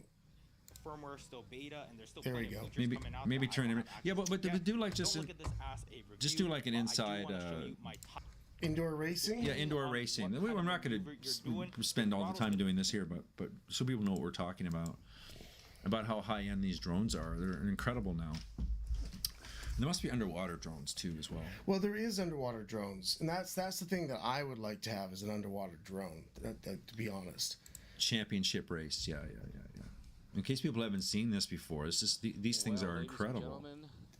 Firmware still beta, and there's still There we plenty of go. features coming out Maybe that I turn don't it. have Yeah, access but to yet. do like just Don't look at this as a review, just do like an but I do inside. wanna show you my top Indoor racing. Yeah, indoor racing. We're not going to spend all the time doing this here, but so people know what we're talking about how high end these drones are. They're incredible now. And there must be underwater drones too, as well. Well, there is underwater drones, and that's the thing that I would like to have is an underwater drone. To be honest. Championship race, yeah. In case people haven't seen this before, it's just these things are incredible.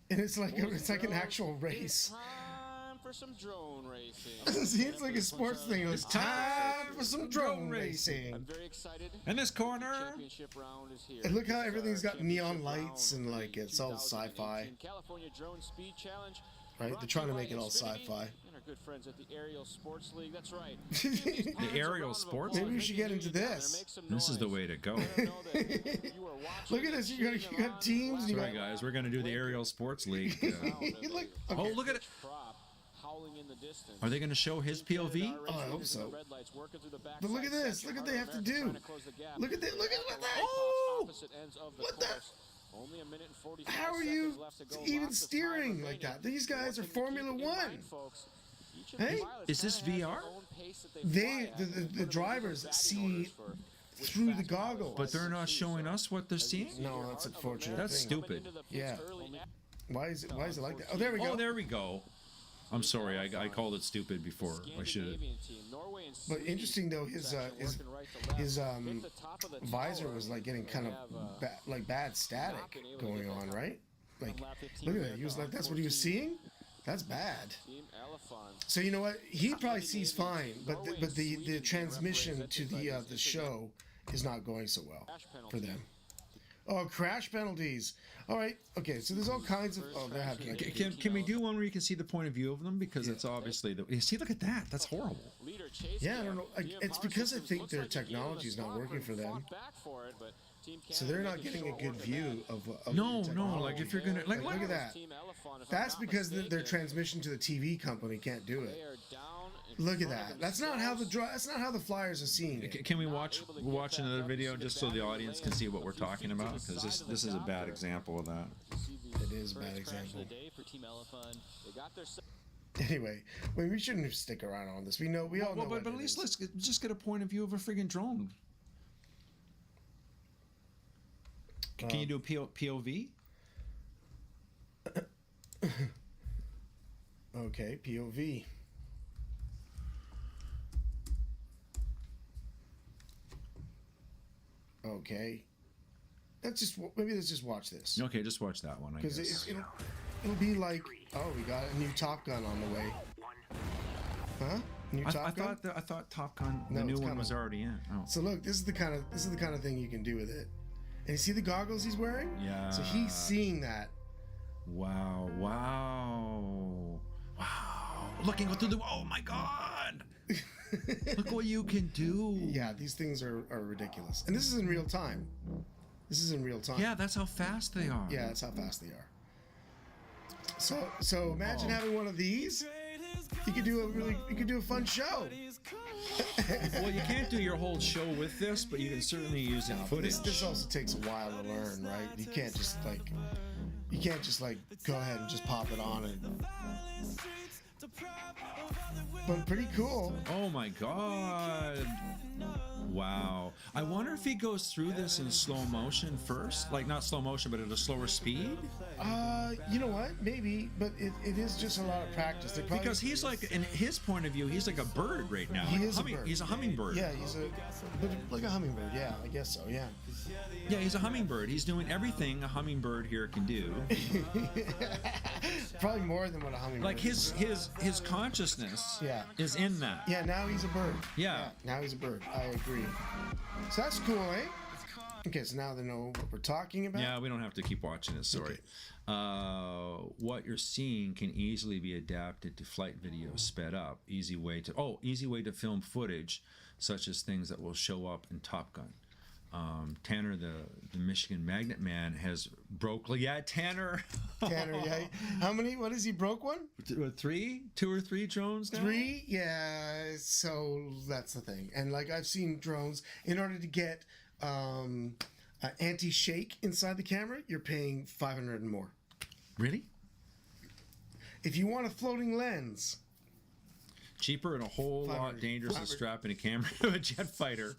And it's like an actual race. Time for some drone racing. See, it's like a sports thing. It's time for some drone racing. I'm very excited. In this corner, Championship round is here. And look how This is everything's our got neon championship lights round and for like the it's all sci-fi. 2018 California Drone Speed Challenge. right? They're trying to make it all sci-fi. And our good friends at the Aerial Sports League. That's right. The Aerial Sports? Maybe we should get into this. This is the way to go. Look at this. You got teams. You Sorry, got, guys. We're going to do the Aerial Sports League. look, Oh, look at it. Are they going to show his POV? Oh, I hope so. But look at this. Look what they have to do. Look at that. Look at that. Oh! What the? Only a minute and 40 How are you even steering like that? These guys are Formula One. Hey, Is this VR? the drivers see through the goggles. But they're not showing us what they're seeing? No, that's unfortunate. That's stupid. Yeah. Why is it like that? Oh, there we go. Oh, there we go. I'm sorry, I called it stupid before. I should have. But interesting though, his visor was like getting kind of bad static going on, right? Like, look at that. He was like, that's what he was seeing. That's bad. So you know what? He probably sees fine, but the transmission to the show is not going so well for them. Oh, crash penalties. All right. Okay. So there's all kinds of. Oh, they're happening. Can we do one where you can see the point of view of them? Because it's obviously the. See, look at that. That's horrible. Yeah, I don't know. It's because I think their technology is not working for them. So they're not getting a good view of No, the no. technology. Like if you're gonna like Look at that. That's because their transmission to the TV company can't do it. Look at that. That's not how the Flyers are seeing it. Can we watch another video just so the audience can see what we're talking about? Because this is a bad example of that. It is a bad example. Anyway, we shouldn't stick around on this. We all know. But at least let's just get a point of view of a friggin' drone. Can you do a POV? Okay, POV. Okay. Let's just watch this. Okay, just watch that one. I Because guess. it'll be like, oh, we got a new Top Gun on the way. Huh? New Top Gun? I thought Top Gun, No, the new it's one coming. was already in. Oh. So look, this is the kind of thing you can do with it. And you see the goggles he's wearing? Yeah. So he's seeing that. Wow! Looking through the. Oh my God! Look what you can do. Yeah, these things are ridiculous. And this is in real time. Yeah, that's how fast they are. Yeah, that's how fast they are. So imagine having one of these. You could do a fun show. Well, you can't do your whole show with this, but you can certainly use it footage. This also takes a while to learn, right? You can't just go ahead and just pop it on and. But pretty cool. Oh my God! Wow. I wonder if he goes through this in slow motion first, like not slow motion, but at a slower speed. You know what? Maybe, but it is just a lot of practice. Because he's like, in his point of view, he's like a bird right now. He Like is a bird. He's a hummingbird. Yeah, like a hummingbird. Yeah, I guess so. Yeah. Yeah, he's a hummingbird. He's doing everything a hummingbird here can do. Probably more than what a hummingbird. Like his consciousness is in that. Yeah, now he's a bird. Yeah. Now he's a bird. I agree. So that's cool, eh? Okay, so now they know what we're talking about. Yeah, we don't have to keep watching it. Sorry. Okay. What you're seeing can easily be adapted to flight videos sped up. Easy way to film footage, such as things that will show up in Top Gun. Tanner, the Michigan Magnet Man, has broke. Yeah, Tanner. Tanner, yeah. How many? What is he broke one? 2 or 3 drones now? 3? Yeah. So that's the thing. And like I've seen drones, in order to get anti-shake inside the camera, you're paying $500 and more. Really? If you want a floating lens, Cheaper and a whole lot dangerous than strapping a camera to a jet fighter.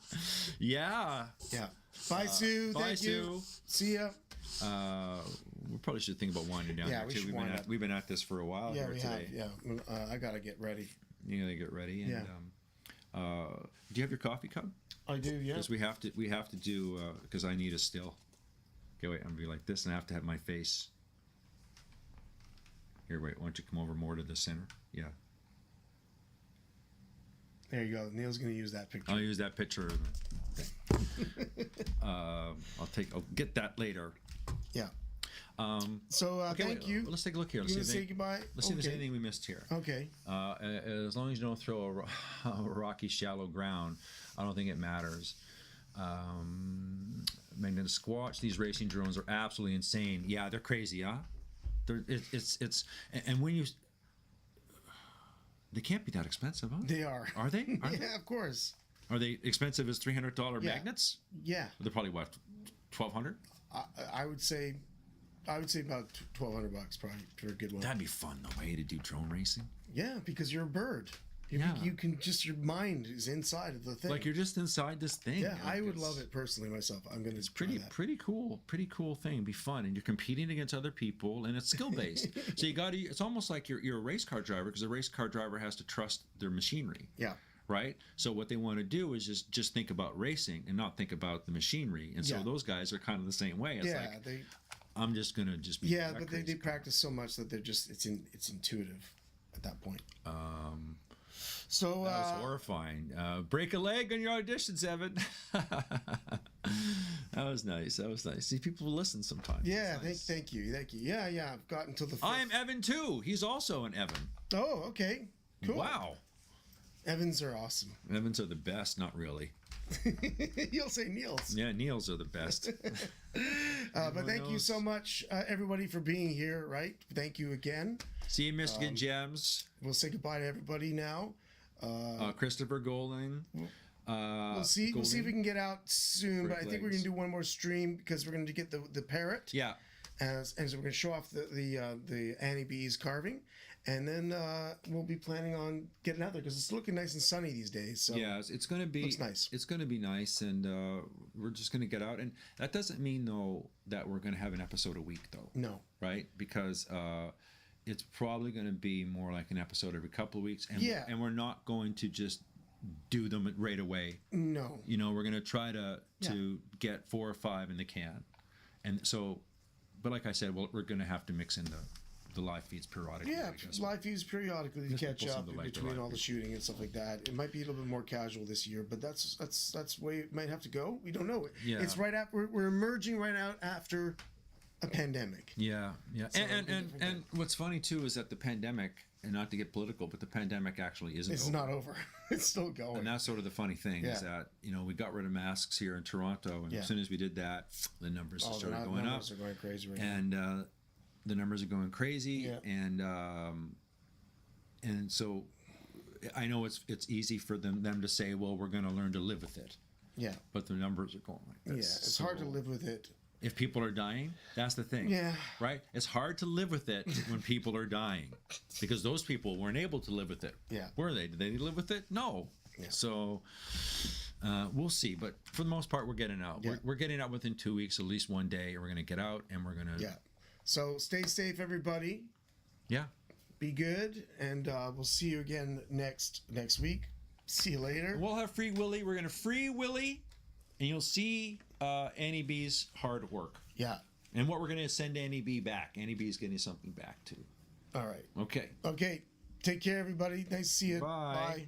Yeah. Yeah. Bye, Sue. Bye, Thank you. Sue. See ya. We probably should think about winding down Yeah, here we too. should wind up. We've been at this for a while Yeah, here we today. have. Yeah. I gotta get ready. You gotta get ready. And, Yeah. Do you have your coffee cup? I do. Yeah. Because we have to do because I need a still. Okay, wait. I'm gonna be like this, and I have to have my face. Here, wait. Why don't you come over more to the center? Yeah. There you go. Neil's gonna use that picture. I'll use that picture. I'll get that later. Yeah. So Okay, thank wait, you. Let's take a look here. You Let's see gonna if say any- goodbye? let's see if there's Okay. anything we missed here. Okay. As long as you don't throw a rocky, shallow ground, I don't think it matters. Magnetic Squatch, these racing drones are absolutely insane. Yeah, they're crazy, huh? And when you, they can't be that expensive, huh? They are. Are they? Are, Yeah, of course. are they expensive as $300 Yeah. magnets? Yeah. They're probably what, 1,200? I would say about $1,200 probably for a good one. That'd be fun, though, way to do drone racing. Yeah, because you're a bird. Yeah. You can just, your mind is inside of the thing. Like you're just inside this thing. yeah, Like, I would it's- love it personally myself. I'm gonna. It's pretty cool thing. Be fun, and you're competing against other people, and it's skill based. So you got to. It's almost like you're a race car driver, because a race car driver has to trust their machinery. Yeah. Right. So what they want to do is just think about racing and not think about the machinery. And so Yeah. those guys are kind of the same way. It's Yeah, like I'm just gonna just be. yeah, that but crazy they car. practice so much that they're just it's intuitive at that point. So That was horrifying. Break a leg on your auditions, Evan. That was nice. That was nice. See, people listen sometimes. yeah, It's nice. thank you. Yeah. I've gotten to the. Fifth. I'm Evan too. He's also an Evan. Oh, okay, cool. Wow. Evans are awesome. Evans are the best. Not really. You'll say Niels. Yeah, Neils are the best. But thank you knows. so much, everybody, for being here. Right? Thank you again. See you, Michigan Gems. We'll say goodbye to everybody now. Christopher Golding. We'll see. We'll see if we can get out soon. But I Break think we're legs. gonna do one more stream because we're gonna get the parrot. Yeah. And so we're gonna show off the Annie B's carving, and then we'll be planning on getting out there because it's looking nice and sunny these days. So Yeah, it's going to be Looks nice. It's going to be nice, and we're just going to get out. And that doesn't mean though that we're going to have an episode a week, though. no. Right? Because it's probably going to be more like an episode every couple of weeks, and Yeah. and we're not going to just do them right away. No. You know, we're going to try to Yeah. get 4 or 5 in the can, and so. But like I said, we're going to have to mix in the live feeds periodically. Yeah, I guess. live views periodically to There's catch people up seem to like the between live all the feeds. shooting and stuff like that. It might be a little bit more casual this year, but that's way it might have to go. We don't know. Yeah. It's right after we're emerging right out after a pandemic. Yeah. So and it'll be different and what's funny too is that the pandemic, and not to get political, but the pandemic actually isn't It's over. not over. It's still going. And that's sort of the funny thing is Yeah. that, you know, we got rid of masks here in Toronto, and Yeah. as soon as we did that, the numbers Oh, the started going up. numbers are going crazy right now. And the numbers are going crazy, Yeah. and so I know it's easy for them to say, well, we're going to learn to live with it, Yeah. but the numbers are going like Yeah. this. It's hard to So live with it. if people are dying. That's the thing. Yeah. Right? It's hard to live with it when people are dying, because those people weren't able to live with it. Yeah. Were they? Did they live with it? No. Yeah. So we'll see. But for the most part, we're getting out. Yeah. We're getting out within 2 weeks, at least one day. We're going to get out, and we're going to. Yeah. So stay safe, everybody. Yeah. Be good, and we'll see you again next week. See you later. We'll have Free Willy. We're going to free Willy, and you'll see Annie B's hard work. Yeah. And what we're going to send Annie B back. Annie B is getting something back too. All right. Okay. Okay. Take care, everybody. Nice to see you. Bye. Bye.